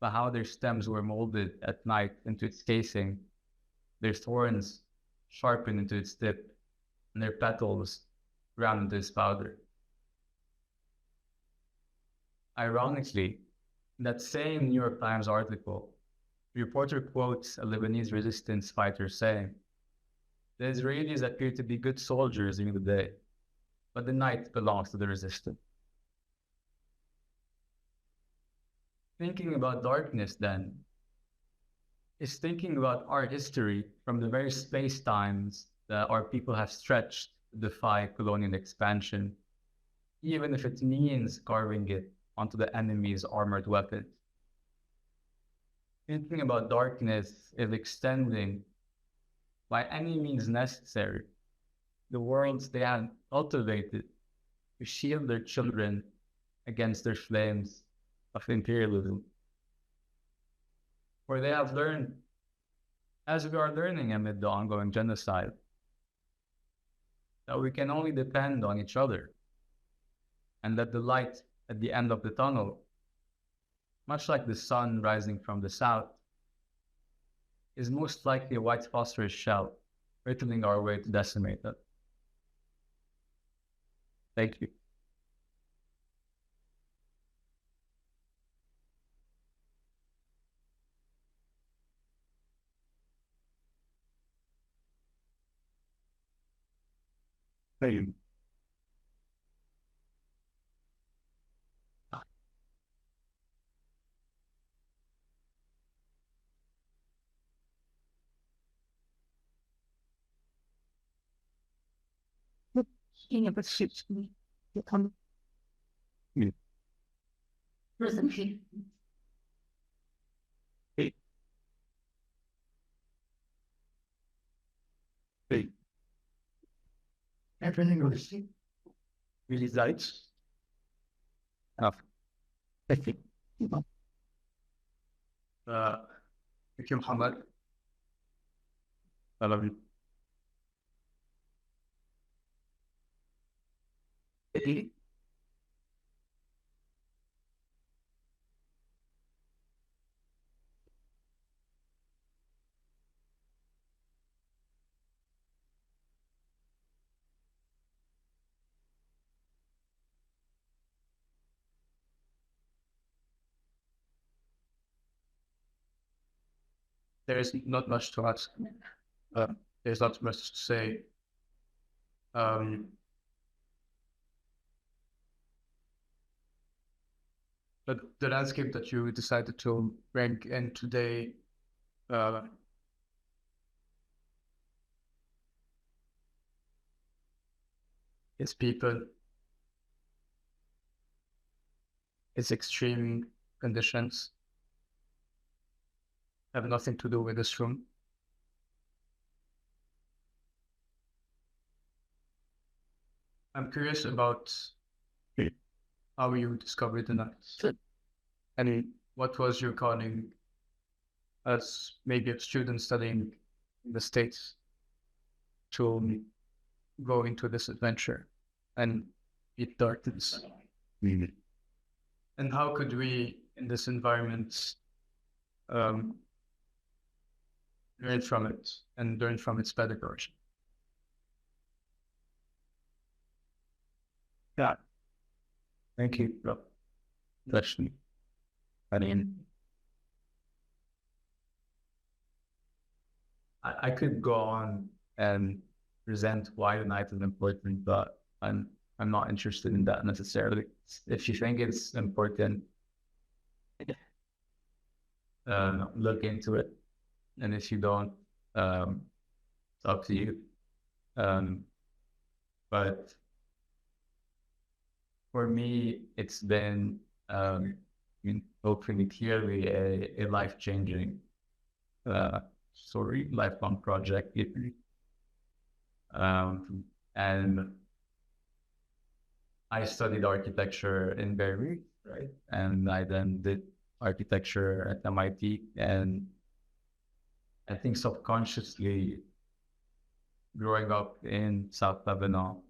but how their stems were molded at night into its casing, their thorns sharpened into its tip, and their petals ground into its powder. Ironically, in that same New York Times article, the reporter quotes a Lebanese resistance fighter saying, "The Israelis appear to be good soldiers during the day, but the night belongs to the resistance." Thinking about darkness, then, is thinking about our history from the very space-times that our people have stretched to defy colonial expansion, even if it means carving it onto the enemy's armored weapons. Thinking about darkness is extending, by any means necessary, the worlds they have cultivated to shield their children against their flames of imperialism. For they have learned, as we are learning amid the ongoing genocide, that we can only depend on each other, and that the light at the end of the tunnel, much like the sun rising from the south, is most likely a white phosphorus shell threatening our way to decimate it. Thank you. Thank you. Everything was really light. Enough. Thank you. Thank you, Mohamad. I love you. There is not much to ask. There's not much to say. But the landscape that you decided to bring in today, its people, its extreme conditions, have nothing to do with this room. I'm curious about how you discovered the night. And what was your calling as maybe a student studying in the States to go into this adventure and beat darkness? And how could we, in this environment, learn from it and learn from its pedagogy? Yeah. Thank you, bro. Touched me. I mean, I could go on and present why the night is important, but I'm not interested in that necessarily. If you think it's important, look into it. And if you don't, it's up to you. But for me, it's been hopefully clearly a life-changing story, lifelong project. And I studied architecture in Beirut, right? And I then did architecture at MIT. And I think subconsciously, growing up in South Lebanon,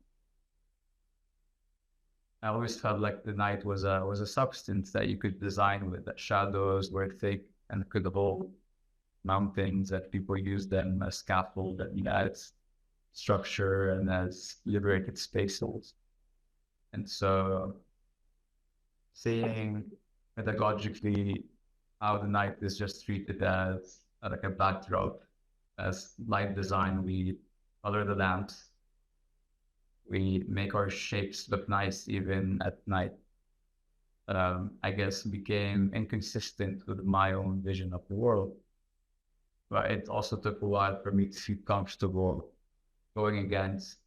I always felt like the night was a substance that you could design with, that shadows were thick and could hold mountains, that people used them as scaffold and as structure and as liberated spaces. And so seeing pedagogically how the night is just treated as like a backdrop, as light design, we color the lamps, we make our shapes look nice even at night, I guess became inconsistent with my own vision of the world. But it also took a while for me to feel comfortable going against,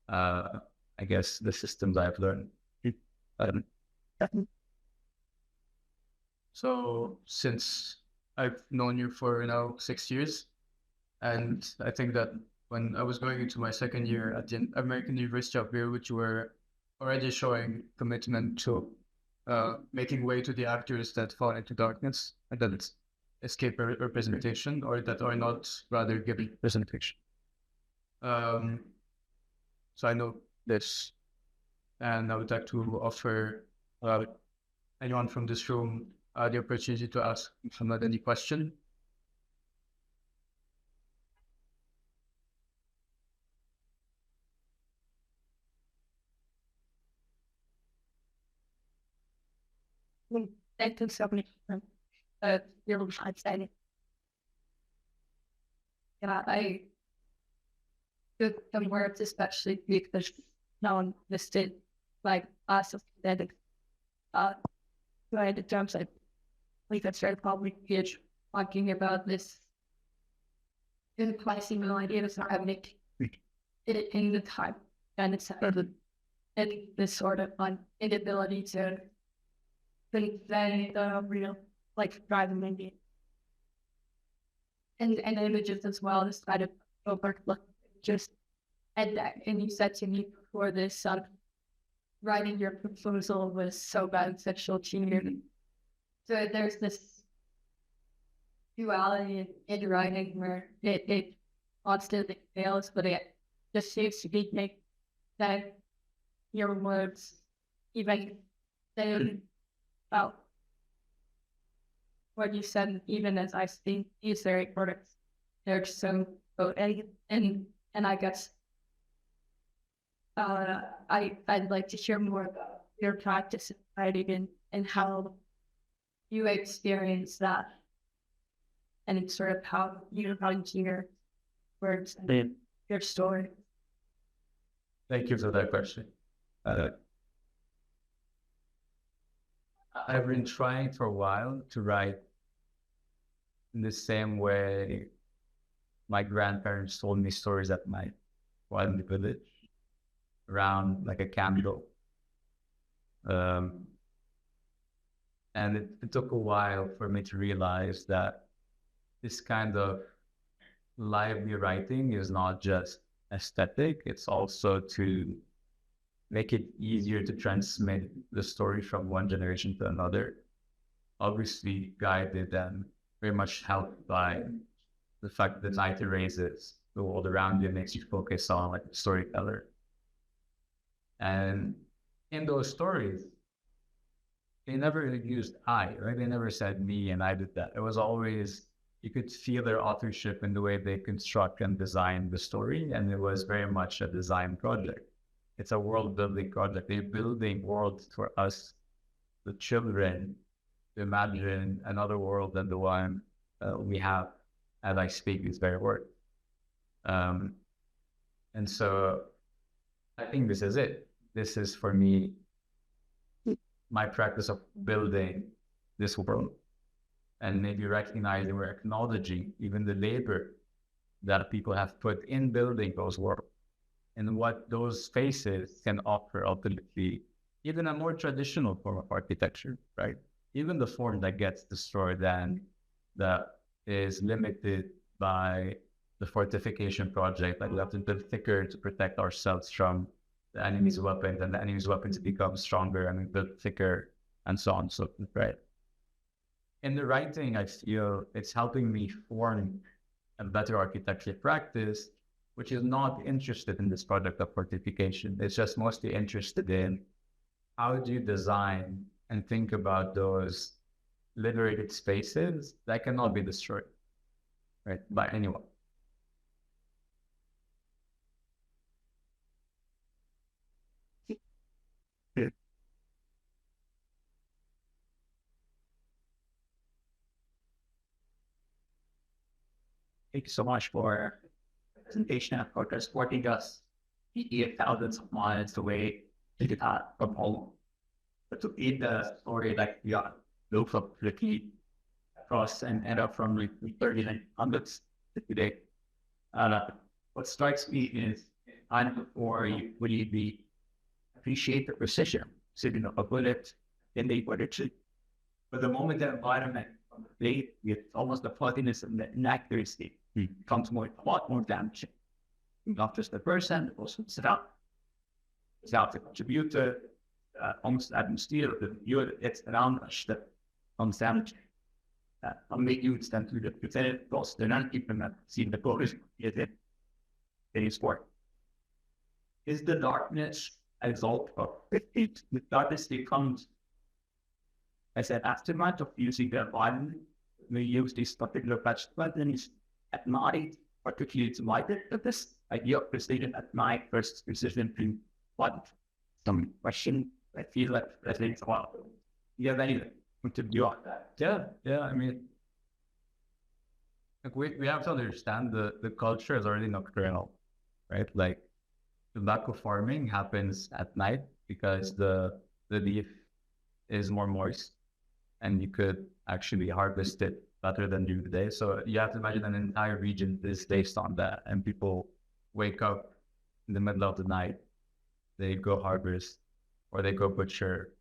I guess, the systems I've learned. So since I've known you for now 6 years, and I think that when I was going into my second year at the American University of Beirut, you were already showing commitment to making way to the actors that fall into darkness and that escape representation, or that are not rather given representation. So I know this, and I would like to offer anyone from this room the opportunity to ask Mohamad any question. 1970, you're saying. Yeah, I took some words, especially because no one listed like us of that. Right, in terms of like that's very probably huge talking about this implies ideas are having it in the time and it's and this sort of inability to think then the real like drive maybe and images as well this kind of overlook just and you said to me before this writing your proposal was so beneficial to you. So there's this duality in writing where it constantly fails, but it just seems to be make that your words even say about what you said, even as I speak, these very words, they're so potent and I guess I'd like to hear more about your practice in writing and how you experience that and it's sort of how you run to your words and your story. Thank you for that question. I've been trying for a while to write in the same way my grandparents told me stories at night while in the village around like a candle. And it took a while for me to realize that this kind of lively writing is not just aesthetic, it's also to make it easier to transmit the story from one generation to another. Obviously guided and very much helped by the fact that night erases the world around you, makes you focus on like the storyteller. And in those stories, they never used I, right? They never said me and I did that. It was always, you could feel their authorship in the way they construct and design the story. And it was very much a design project. It's a world building project. They're building worlds for us, the children, to imagine another world than the one we have as I speak these very words. And so I think this is it. This is for me, my practice of building this world and maybe recognizing or acknowledging even the labor that people have put in building those worlds and what those spaces can offer ultimately, even a more traditional form of architecture, right? Even the form that gets destroyed and that is limited by the fortification project, like we have to build thicker to protect ourselves from the enemy's weapons, and the enemy's weapons become stronger and we build thicker and so on and so forth, right? In the writing, I feel it's helping me form a better architecture practice, which is not interested in this project of fortification. It's just mostly interested in how do you design and think about those liberated spaces that cannot be destroyed, right, by anyone. Thank you so much for the presentation and for transporting us thousands of miles away to get out from home. But to read the story like we are built from Turkey across and end up from like 3900s to today. What strikes me is time before you would be appreciate the precision, sitting of a bullet in the literature. But the moment the environment from the blade, it's almost the fuzziness and the inaccuracy becomes a lot more damaging. Not just the person, but also the contributor, almost atmosphere, the viewer, it's an ambush that becomes damaging. Make you stand to the presented because they're not keeping that seeing the focus it is for. Is the darkness a result of it? The darkness becomes as an aftermath of using the environment. We use these particular patch buttons at night, particularly to light it, but this idea of precision at night versus precision to what some question I feel like resonates a lot. Do you have anything point of view on that. Yeah. I mean, like we have to understand the culture is already nocturnal, right? Like tobacco farming happens at night because the leaf is more moist and you could actually harvest it better than during the day. So you have to imagine an entire region is based on that. And people wake up in the middle of the night, they go harvest or they go butcher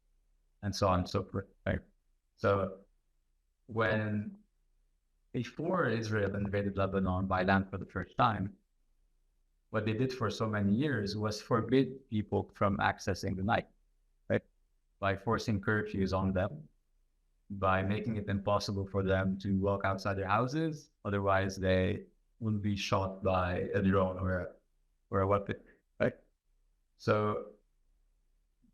and so on and so forth, right? So before Israel invaded Lebanon by land for the first time, what they did for so many years was forbid people from accessing the night, right? By forcing curfews on them, by making it impossible for them to walk outside their houses. Otherwise, they would be shot by a drone or a weapon, right? So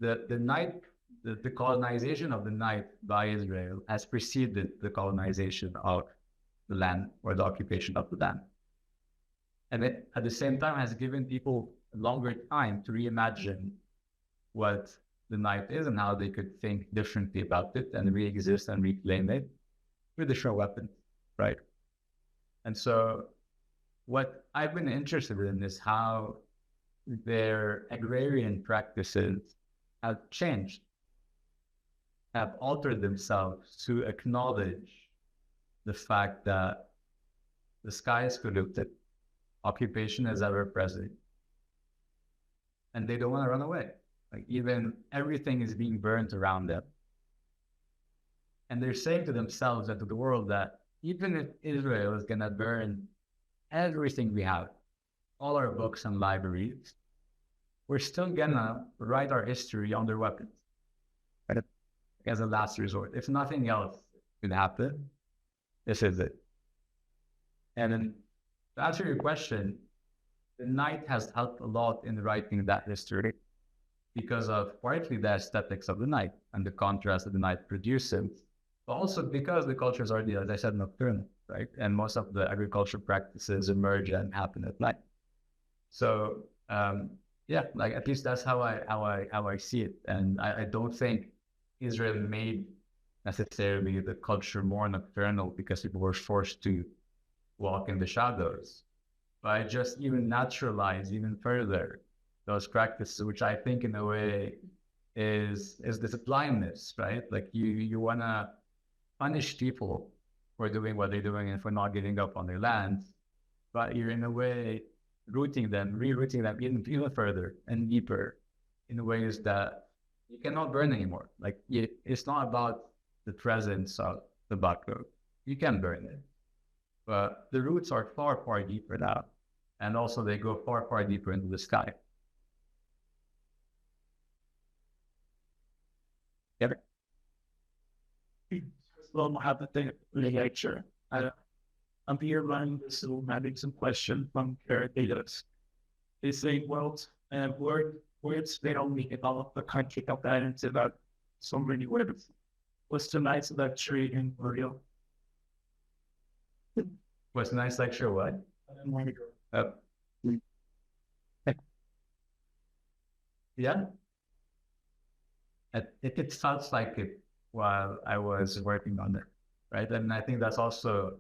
the colonization of the night by Israel has preceded the colonization of the land or the occupation of the land. And it, at the same time, has given people a longer time to reimagine what the night is and how they could think differently about it and re-exist and reclaim it with different weapons, right? And so what I've been interested in is how their agrarian practices have changed, have altered themselves to acknowledge the fact that the sky is polluted, occupation is ever present, and they don't want to run away. Like even everything is being burnt around them. And they're saying to themselves and to the world that even if Israel is going to burn everything we have, all our books and libraries, we're still going to write our history on their weapons, right? As a last resort. If nothing else could happen, this is it. And then to answer your question, the night has helped a lot in writing that history because of partly the aesthetics of the night and the contrast that the night produces, but also because the culture is already, as I said, nocturnal, right? And most of the agricultural practices emerge and happen at night. So yeah, like at least that's how I see it. And I don't think Israel made necessarily the culture more nocturnal because people were forced to walk in the shadows, but I just even naturalize even further those practices, which I think in a way is this blindness, right? Like you want to punish people for doing what they're doing and for not giving up on their lands, but you're in a way rerouting them even further and deeper in ways that you cannot burn anymore. Like it's not about the presence of the tobacco. You can burn it, but the roots are far, far deeper now. And also they go far, far deeper into the sky. Yeah. Well, Mohamad, thank you, lecture. I'm here running this little having some question from Caradidas. They say, well, words, they don't mean about the country of guidance about so many words. What's tonight's lecture in real? What's tonight's lecture? What? Yeah. It felt like it while I was working on it, right? And I think that's also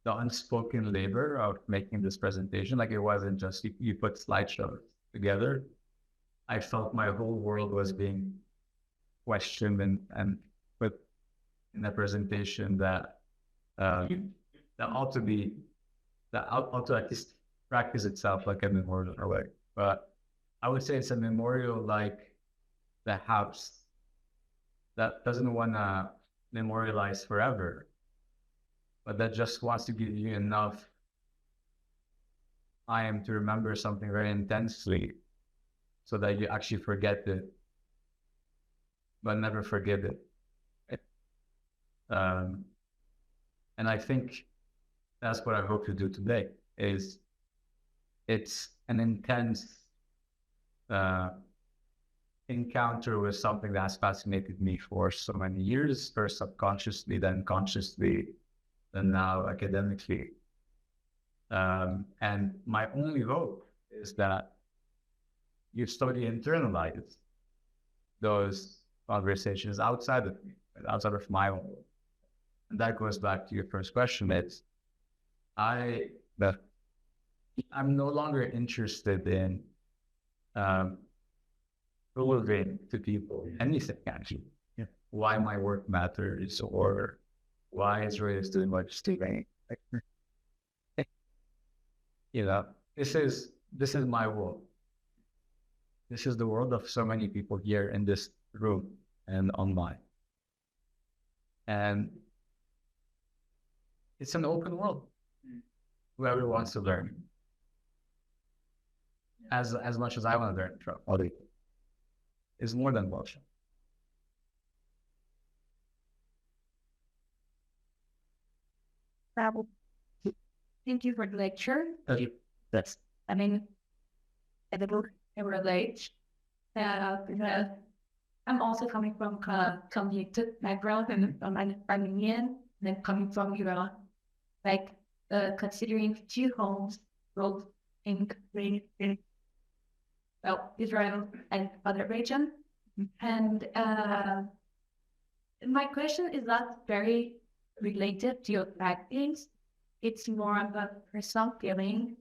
the unspoken labor of making this presentation. Like it wasn't just you put slideshows together. I felt my whole world was being questioned and put in a presentation that ought to at least practice itself like a memorial in a way. But I would say it's a memorial like the house that doesn't want to memorialize forever, but that just wants to give you enough time to remember something very intensely so that you actually forget it, but never forget it. And I think that's what I hope to do today. Is it's an intense encounter with something that has fascinated me for so many years, first subconsciously, then consciously, and now academically. And my only hope is that you slowly internalize those conversations outside of me, outside of my own world. And that goes back to your first question. I'm no longer interested in proving to people anything actually. Yeah. Why my work matters or why Israel is doing what it's doing. You know, this is my world. This is the world of so many people here in this room and online. And it's an open world. Whoever wants to learn. As much as I want to learn from other people, is more than welcome. Thank you for the lecture. That's I mean, I relate. Because I'm also coming from community background and I'm Armenian, and then coming from Iran, like considering two homes, both in Israel and other region. And my question is not very related to your practice. It's more of a personal feeling.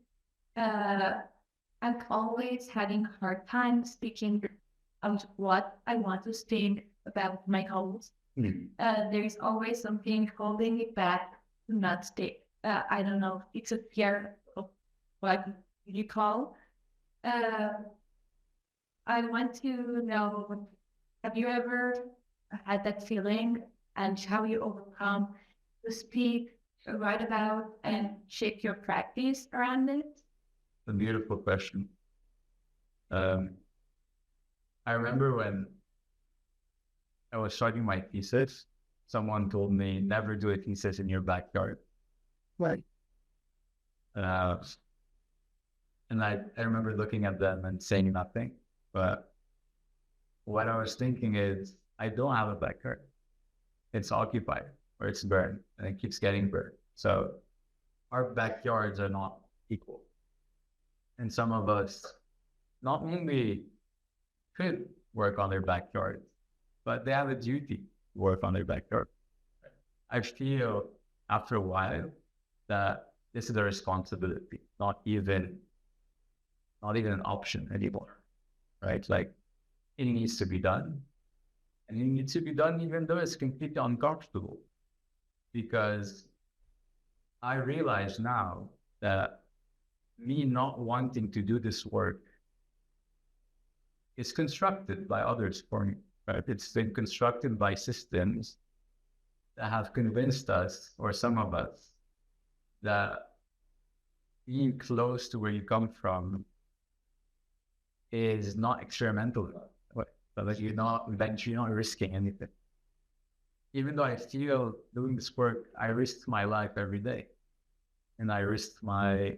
I'm always having a hard time speaking of what I want to speak about my goals. There's always something holding me back to not speak. I don't know, it's a fear of what you call. I want to know, have you ever had that feeling and how you overcome to speak, write about, and shape your practice around it? A beautiful question. I remember when I was starting my thesis, someone told me, never do a thesis in your backyard. right. And I remember looking at them and saying nothing. But what I was thinking is, I don't have a backyard. It's occupied or it's burned and it keeps getting burned. So our backyards are not equal. And some of us not only could work on their backyard, but they have a duty to work on their backyard. I feel after a while that this is a responsibility, not even an option anymore, right? Like it needs to be done. And it needs to be done even though it's completely uncomfortable. Because I realize now that me not wanting to do this work is constructed by others for me, right? It's been constructed by systems that have convinced us, or some of us, that being close to where you come from is not experimental, but that you're not risking anything. Even though I feel doing this work, I risk my life every day. And I risk my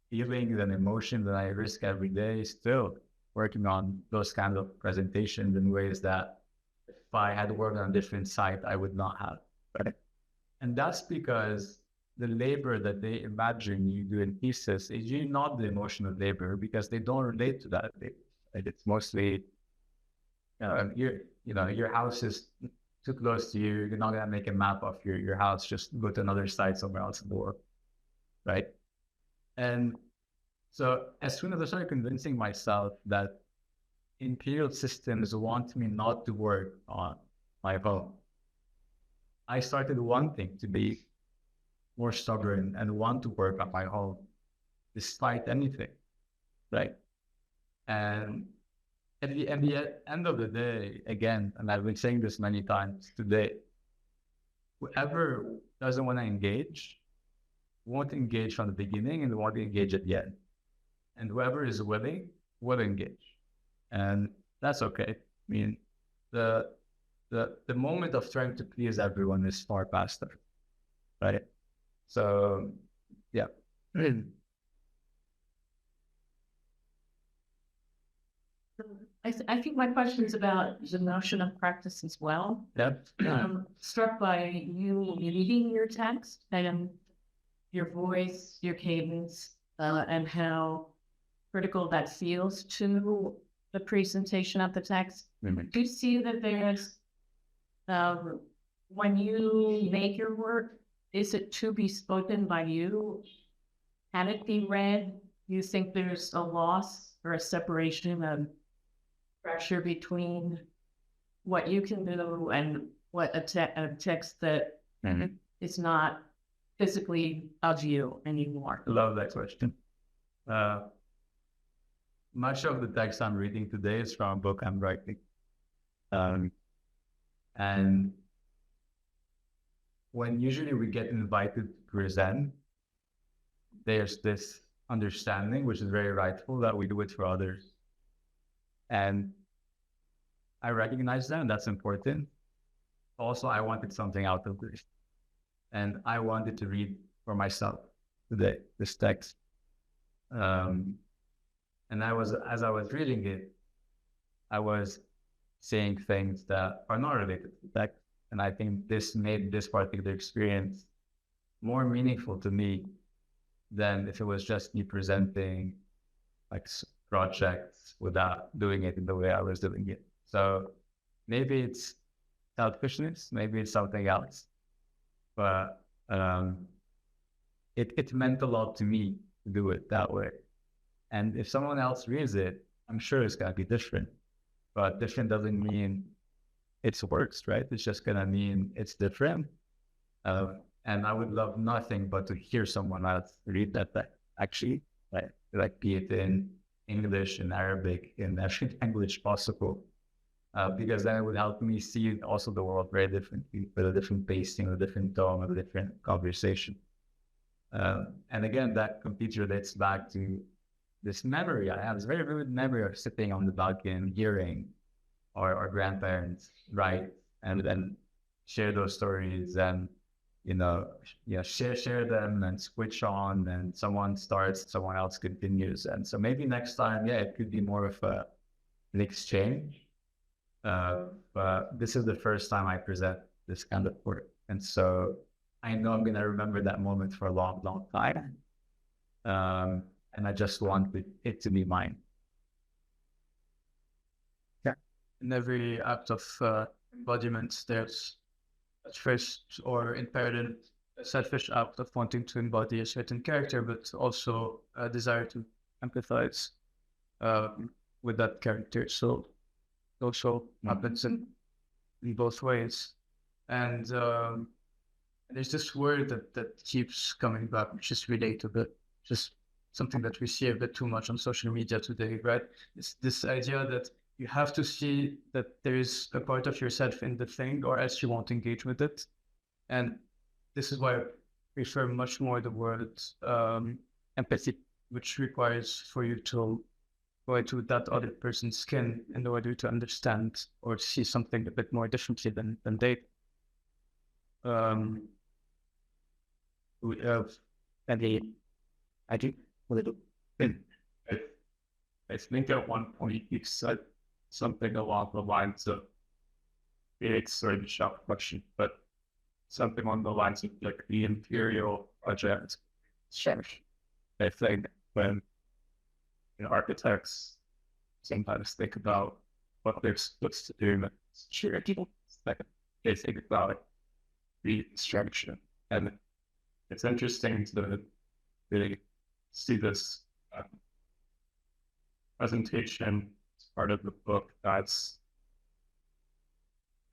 feelings and emotions that I risk every day still working on those kinds of presentations in ways that if I had worked on a different site, I would not have. Right? And that's because the labor that they imagine you do in thesis is usually not the emotional labor because they don't relate to that labor. Right? It's mostly, your house is too close to you. You're not going to make a map of your house. Just go to another site somewhere else in the world. Right? And so as soon as I started convincing myself that imperial systems want me not to work on my home, I started wanting to be more stubborn and want to work on my home despite anything, right? And at the end of the day, again, and I've been saying this many times today, whoever doesn't want to engage won't engage from the beginning and won't engage at the end. And whoever is willing will engage. And that's okay. I mean, the moment of trying to please everyone is far past there, right? So, yeah. I think my question is about the notion of practice as well. Yep. I'm struck by you reading your text and your voice, your cadence, and how critical that feels to the presentation of the text. Mm-hmm. Do you see that there's When you make your work, is it to be spoken by you? Can it be read? You think there's a loss or a separation of pressure between what you can do and what a text that is not physically of you anymore? I love that question. Much of the text I'm reading today is from a book I'm writing. And when usually we get invited to present, there's this understanding, which is very rightful, that we do it for others. And I recognize that, and that's important. Also, I wanted something out of this. And I wanted to read for myself today, this text. And as I was reading it, I was saying things that are not related to text. And I think this made this particular experience more meaningful to me than if it was just me presenting like projects without doing it in the way I was doing it. So maybe it's selfishness, maybe it's something else, but it meant a lot to me to do it that way. And if someone else reads it, I'm sure it's gonna be different, but different doesn't mean it's worse, right? It's just gonna mean it's different. And I would love nothing but to hear someone else read that actually, like be it in English, in Arabic, in every language possible, because then it would help me see also the world very differently, with a different pacing, a different tone, a different conversation. And again, that completely relates back to this memory I have, this very vivid memory of sitting on the balcony and hearing our grandparents write and then share those stories and share them and switch on, and someone starts, someone else continues. And so maybe next time, it could be more of an exchange. But this is the first time I present this kind of work. And so I know I'm going to remember that moment for a long, long time. And I just want it to be mine. In every act of embodiment, there's a first or imperative, selfish act of wanting to embody a certain character, but also a desire to empathize with that character. So it also happens in both ways. And there's this word that keeps coming back, which is relatable, just something that we see a bit too much on social media today, right? It's this idea that you have to see that there is a part of yourself in the thing, or else you won't engage with it. And this is why I prefer much more the word empathy, which requires for you to go into that other person's skin in order to understand or see something a bit more differently than they. I think at one point you said something along the lines of, it's sort of a sharp question, but something along the lines of like the imperial project. Sure. I think when architects sometimes think about what they're supposed to do, people they think about reconstruction. And it's interesting to really see this presentation as part of the book that's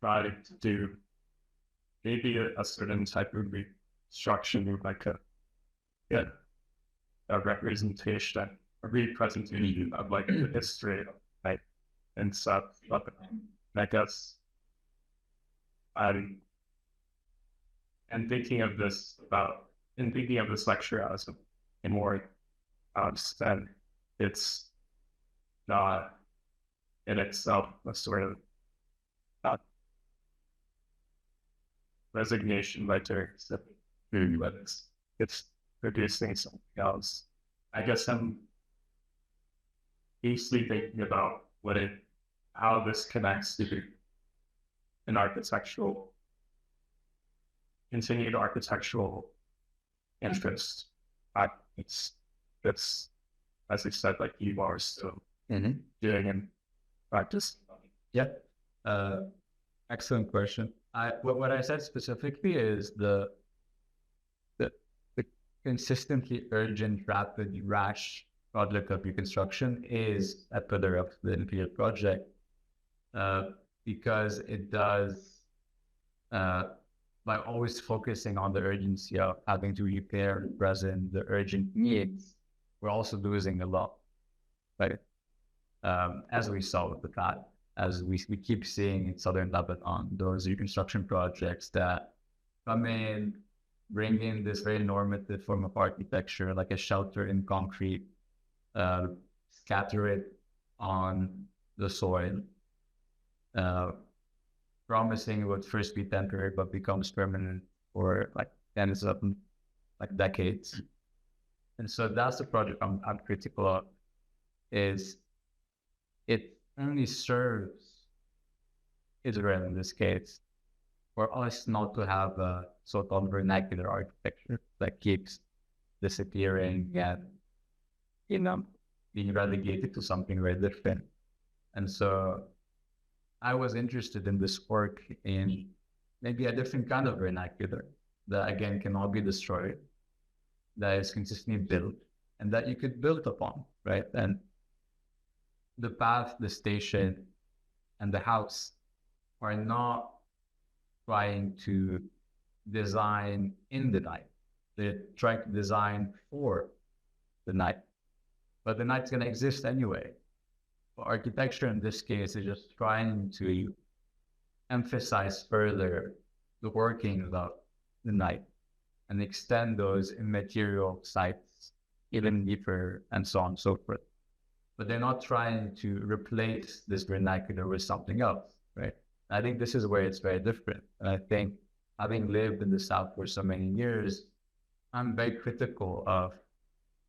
trying to do maybe a certain type of reconstruction, like a representation, a representation of like the history of and stuff. I guess and thinking of this lecture as a more then it's not in itself a sort of resignation by terms, but it's producing something else. I guess I'm easily thinking about how this connects to an continued architectural interest. It's as I said, like you are still doing in practice. Yeah. Excellent question. what I said specifically is the consistently urgent, rapid, rash project of reconstruction is a pillar of the Imperial project, because it does, by always focusing on the urgency of having to repair the present, the urgent needs, we're also losing a lot, right? As we saw with the fact, as we keep seeing in southern Lebanon, those reconstruction projects that come in, bring in this very normative form of architecture, like a shelter in concrete, scatter it on the soil, promising it would first be temporary but becomes permanent for like tens of like decades. And so that's the project I'm critical of, is it only serves Israel in this case for us not to have a so-called vernacular architecture that keeps disappearing and, being relegated to something very different. And so I was interested in this work in maybe a different kind of vernacular that, again, cannot be destroyed, that is consistently built, and that you could build upon, right? And the path, the station, and the house are not trying to design in the night. They're trying to design for the night. But the night's going to exist anyway. But architecture in this case is just trying to emphasize further the workings of the night and extend those immaterial sites even deeper, and so on and so forth. But they're not trying to replace this vernacular with something else, right? I think this is where it's very different. And I think, having lived in the South for so many years, I'm very critical of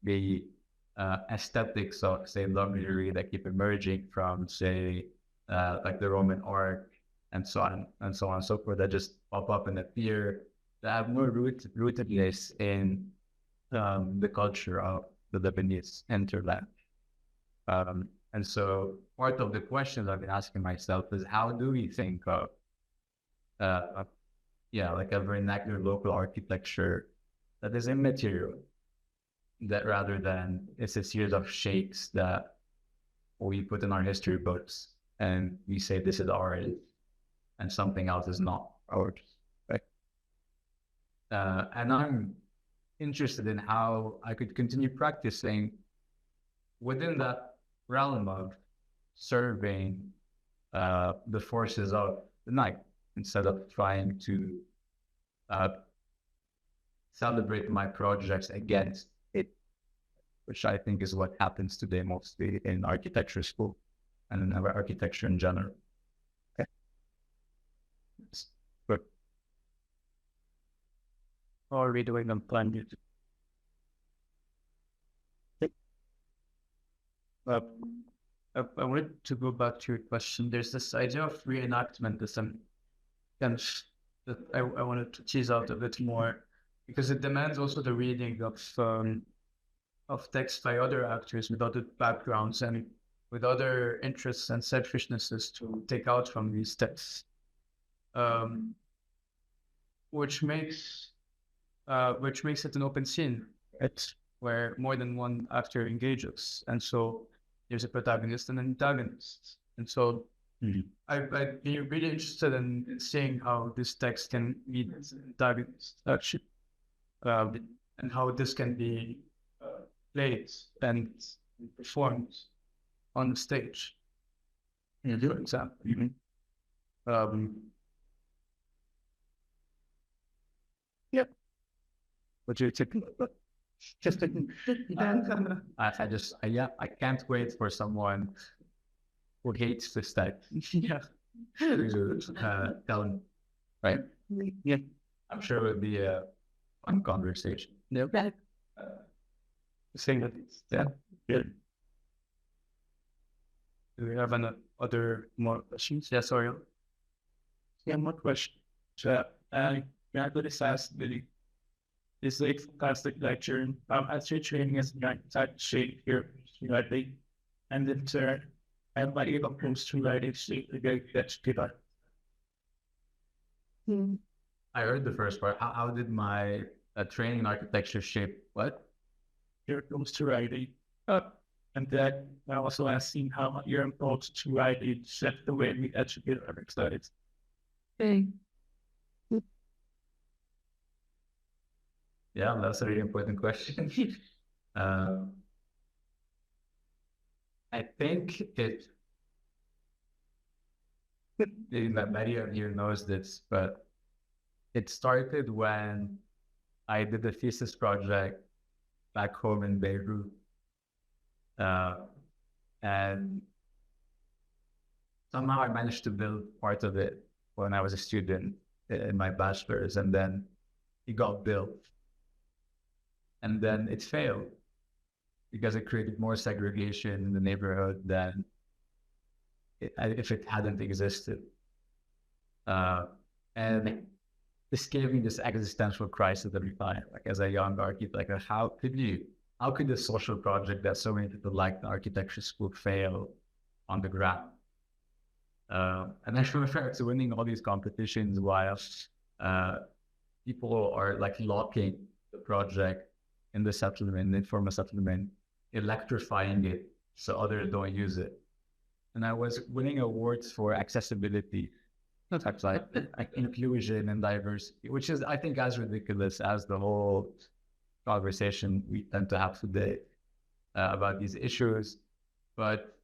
the aesthetics of, say, luxury that keep emerging from, say, like the Roman art and so on and so on and so forth, that just pop up and appear, that have more rootedness in the culture of the Lebanese hinterland. And so part of the questions I've been asking myself is, how do we think of, like a vernacular local architecture that is immaterial, that rather than it's a series of shapes that we put in our history books and we say this is ours and something else is not ours, right? And I'm interested in how I could continue practicing within that realm of serving the forces of the night, instead of trying to celebrate my projects against it, which I think is what happens today mostly in architecture school and in our architecture in general. Okay. Good. How are we doing on plan? I wanted to go back to your question. There's this idea of reenactmentism, and that I wanted to tease out a bit more, because it demands also the reading of text by other actors with other backgrounds and with other interests and selfishnesses to take out from these texts, which makes it an open scene, right? Where more than one actor engages, and so there's a protagonist and an antagonist. And so I'd be really interested in seeing how this text can meet antagonists, actually, and how this can be played and performed on the stage, for example. What do you think? I can't wait for someone who hates this text to tell me, right? Yeah. I'm sure it would be a fun conversation. Saying that, Do we have any other more questions? Yes, sorry. Yeah, more questions. So, gradually asked Billy, this is a fantastic lecture. As your training as an architect shape here, writing, and then turn, and my ego comes to writing shape to get that. I heard the first part. How did my training in architecture shape what? Your approach to writing. And then I also asking how your approach to writing shaped the way we educate our studies. Yeah, that's a really important question. I think many of you knows this, but it started when I did a thesis project back home in Beirut. And somehow I managed to build part of it when I was a student in my bachelor's, and then it got built. And then it failed because it created more segregation in the neighborhood than if it hadn't existed. And this gave me this existential crisis every time, like as a young architect, like how could the social project that so many people like the architecture school fail on the ground? And I remember winning all these competitions while people are like locking the project in the settlement, the informal settlement, electrifying it so others don't use it. And I was winning awards for accessibility, like inclusion and diversity, which is, I think, as ridiculous as the whole conversation we tend to have today about these issues. But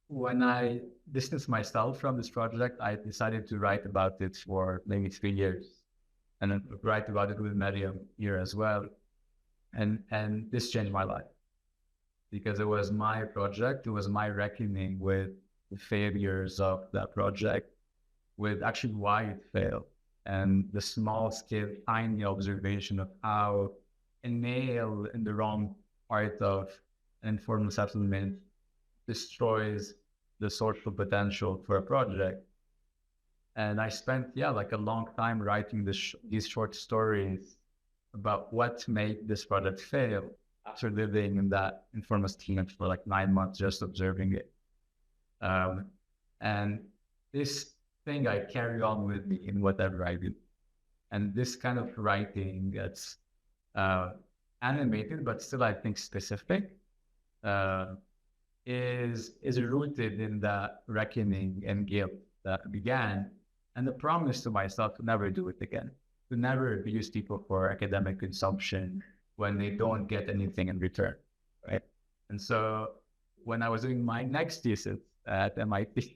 when I distanced myself from this project, I decided to write about it for maybe 3 years, and then write about it with Mariam here as well. And this changed my life because it was my project. It was my reckoning with the failures of that project, with actually why it failed, and the small scale, tiny observation of how a nail in the wrong part of an informal settlement destroys the social potential for a project. And I spent, like a long time writing these short stories about what made this project fail after living in that informal settlement for like 9 months, just observing it. And this thing I carry on with me in whatever I do. And this kind of writing that's animated, but still I think specific, is rooted in that reckoning and guilt that began, and the promise to myself to never do it again, to never abuse people for academic consumption when they don't get anything in return, right? And so when I was doing my next thesis at MIT,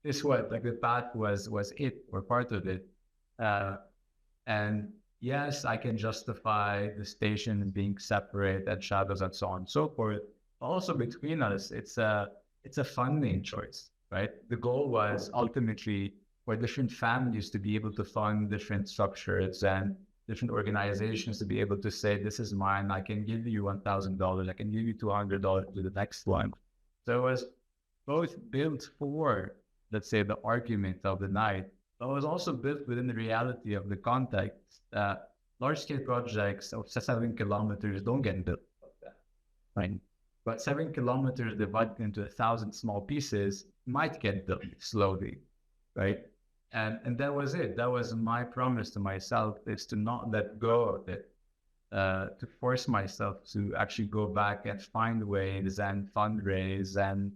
this was like the path was it, or part of it. And yes, I can justify the stations being separate and shadows and so on and so forth. Also between us, it's a funding choice, right? The goal was ultimately for different families to be able to fund different structures and different organizations to be able to say, this is mine, I can give you $1,000, I can give you $200 to the next one. So it was both built for, let's say, the argument of the night, but it was also built within the reality of the context that large-scale projects of 7 kilometers don't get built like that, right? But 7 kilometers divided into 1,000 small pieces might get built slowly, right? And that was it. That was my promise to myself, is to not let go of it, to force myself to actually go back and find ways and fundraise and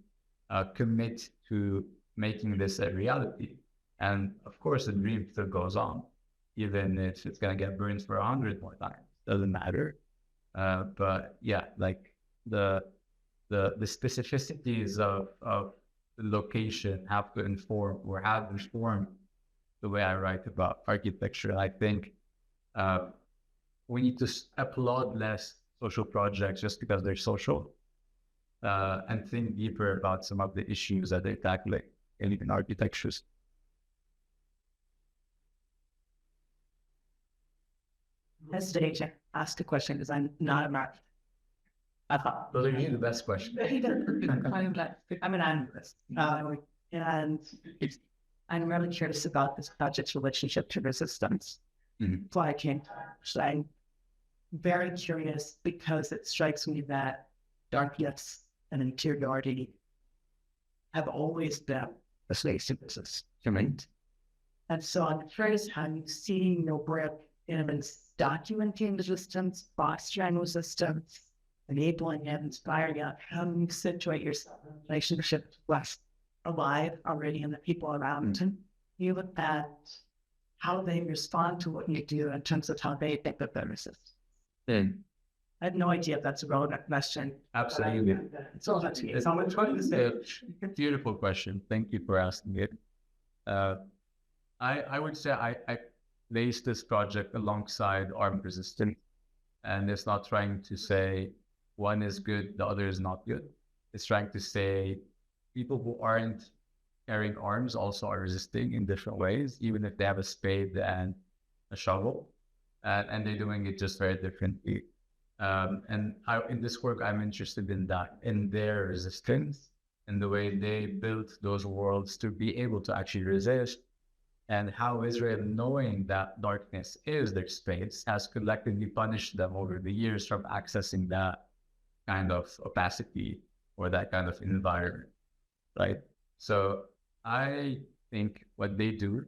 commit to making this a reality. And of course, the dream still goes on, even if it's going to get burned for 100 more times. Doesn't matter. But yeah, like the specificities of the location have to inform, or have informed, the way I write about architecture. I think we need to applaud less social projects just because they're social, and think deeper about some of the issues that they're tackling in architectures. Hesitate to ask a question because I'm not a math. Those are usually the best questions. I'm an analyst, and I'm really curious about this project's relationship to resistance. Mm-hmm. So I came to I'm very curious because it strikes me that darkness and interiority have always been the slave synthesis. Right? And so I'm curious how you see your work in documenting resistance, fostering resistance, enabling and inspiring it. How do you situate yourself in relationship to what's alive already and the people around you? You look at how they respond to what you do in terms of how they think that they're resistant. I have no idea if that's a relevant question. Absolutely. It's all about you. It's a beautiful question. Thank you for asking it. I would say I place this project alongside armed resistance, and it's not trying to say one is good, the other is not good. It's trying to say people who aren't carrying arms also are resisting in different ways, even if they have a spade and a shovel, and they're doing it just very differently. In this work, I'm interested in that, in their resistance, and the way they built those worlds to be able to actually resist, and how Israel, knowing that darkness is their space, has collectively punished them over the years from accessing that kind of opacity or that kind of environment, right? So I think what they do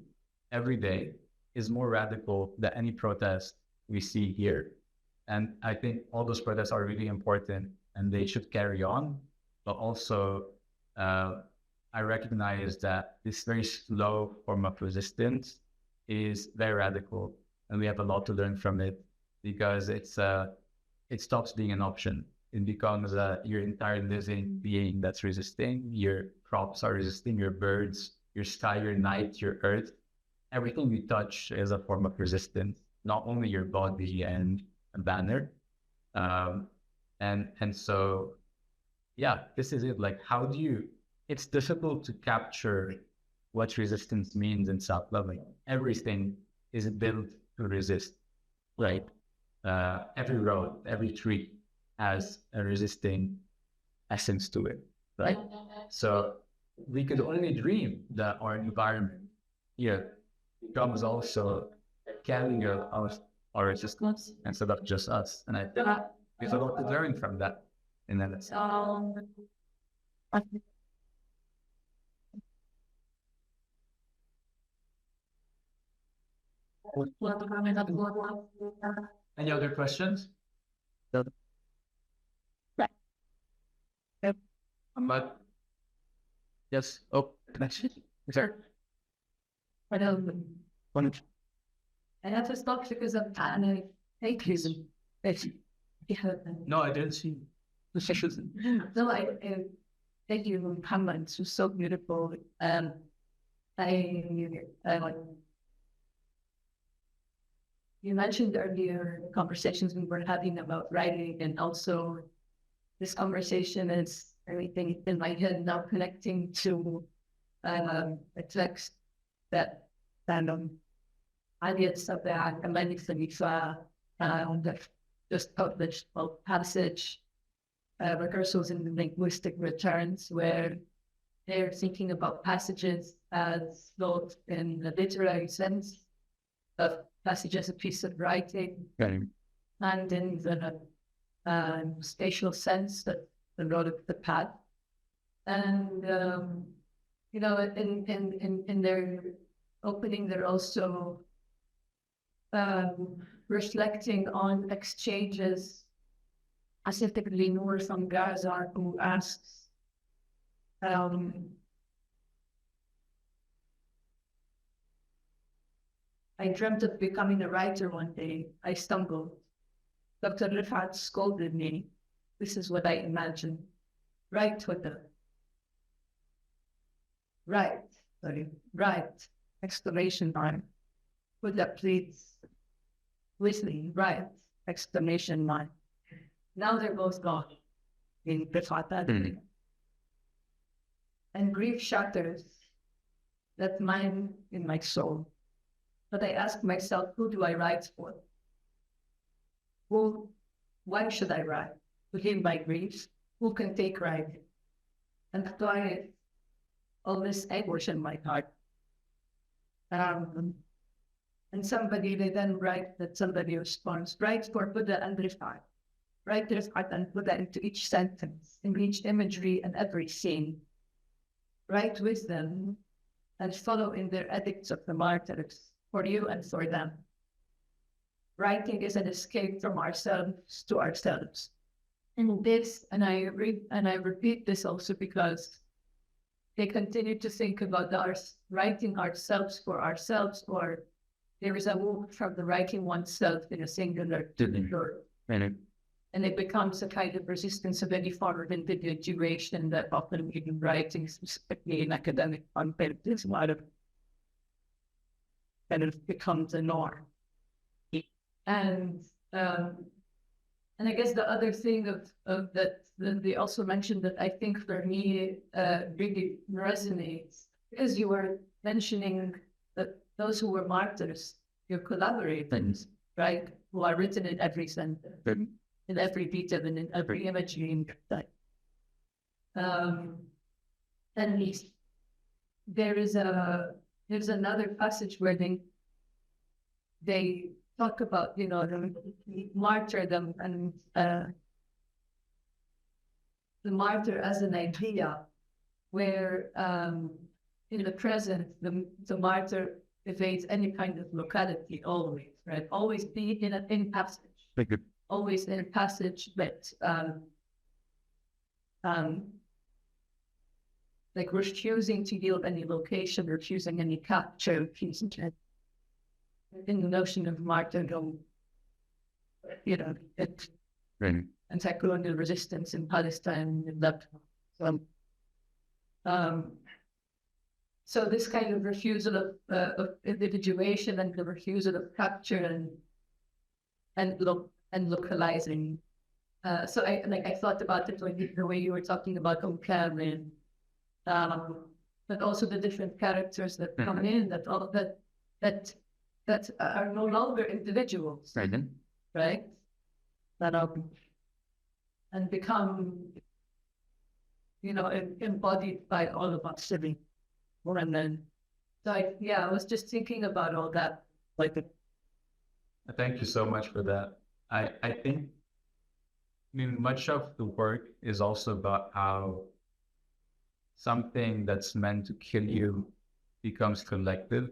every day is more radical than any protest we see here. And I think all those protests are really important and they should carry on. But also, I recognize that this very slow form of resistance is very radical, and we have a lot to learn from it because it stops being an option. It becomes your entire living being that's resisting. Your crops are resisting, your birds, your sky, your night, your earth. Everything you touch is a form of resistance, not only your body and a banner. And so, yeah, this is it. Like, how do you, it's difficult to capture what resistance means in South Lebanon. Everything is built to resist, right? Every road, every tree has a resisting essence to it, right? So we could only dream that our environment here becomes also carrying our resistance instead of just us. And I think there's a lot to learn from that in that sense. Any other questions? But yes. Oh, connection. Sir. I have to stop because of atheism. No, I didn't see. No, I thank you for comments. It was so beautiful. You mentioned earlier conversations we were having about writing, and also this conversation is everything in my head now connecting to a text that ideas of the academic Khalifa that just published called Passage, Rehearsals in Linguistic Returns, where they're thinking about passages as both in the literary sense of passage as a piece of writing, and in the spatial sense that the road of the path. And in their opening, they're also reflecting on exchanges, specifically Noor from Gaza, who asks, I dreamt of becoming a writer one day. I stumbled. Dr. Rifat scolded me. This is what I imagined. Write, Twitter. Write. Exclamation mark. Put up, please. Whistling. Write. Exclamation mark. Now they're both gone. In Rifat. And grief shatters that mine in my soul. But I ask myself, who do I write for? Why should I write? To heal my griefs? Who can take writing? And why all this anguish in my heart? And they then write that somebody responds, write for Buddha and Rifat. Write Rifat and Buddha into each sentence, in each imagery and every scene. Write wisdom and follow in their ethics of the martyrs for you and for them. Writing is an escape from ourselves to ourselves. And this, and I repeat this also because they continue to think about writing ourselves for ourselves, or there is a move from the writing oneself in a singular to the plural. And it becomes a kind of resistance of any form of individuation that often in writing, specifically in academic content, is kind of becomes a norm. And I guess the other thing of that they also mentioned that I think for me really resonates, because you were mentioning that those who were martyrs, your collaborators, right, who are written in every sentence, in every detail, and in every imagery in your site. At least there's another passage where they talk about, you know, the martyrdom and the martyr as an idea, where in the present the martyr evades any kind of locality always, right? Always be in passage. Always in passage, but like refusing to yield any location, refusing any capture, refusing to, in the notion of martyrdom, you know, anti-colonial resistance in Palestine and Lebanon. So this kind of refusal of individuation and the refusal of capture and localizing. So I thought about it like the way you were talking about homeland, but also the different characters that come in that are no longer individuals, right? That and become, you know, embodied by all of us living. And then, so I was just thinking about all that. Thank you so much for that. I think, I mean, much of the work is also about how something that's meant to kill you becomes collective,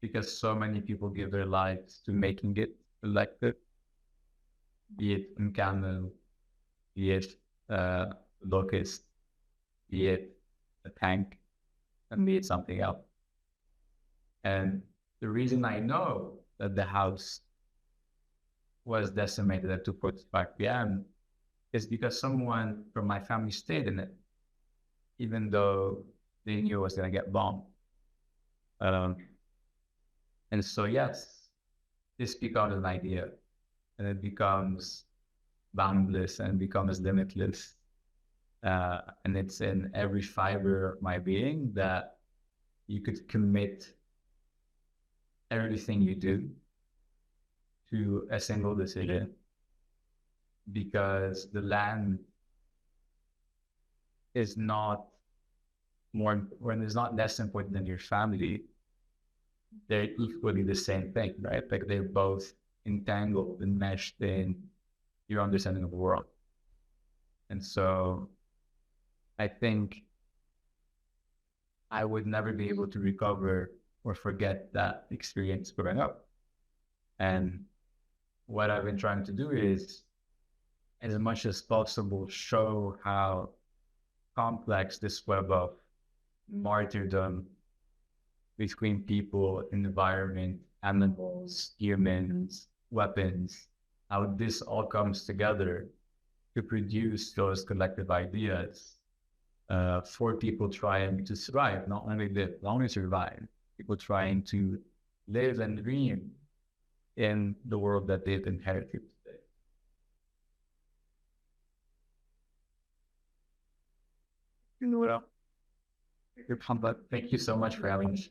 because so many people give their lives to making it collective, be it in camel, be it locust, be it a tank, and be it something else. And the reason I know that the house was decimated at 2:45 p.m. is because someone from my family stayed in it, even though they knew it was going to get bombed. And so, yes, this becomes an idea, and it becomes boundless and becomes limitless. And it's in every fiber of my being that you could commit everything you do to a single decision, because the land is not less important than your family. They're equally the same thing, right? Like they're both entangled and meshed in your understanding of the world. And so I think I would never be able to recover or forget that experience growing up. And what I've been trying to do is, as much as possible, show how complex this web of martyrdom between people, environment, animals, humans, weapons, how this all comes together to produce those collective ideas for people trying to survive, not only live, not only survive, people trying to live and dream in the world that they've inherited today. Thank you so much for having me.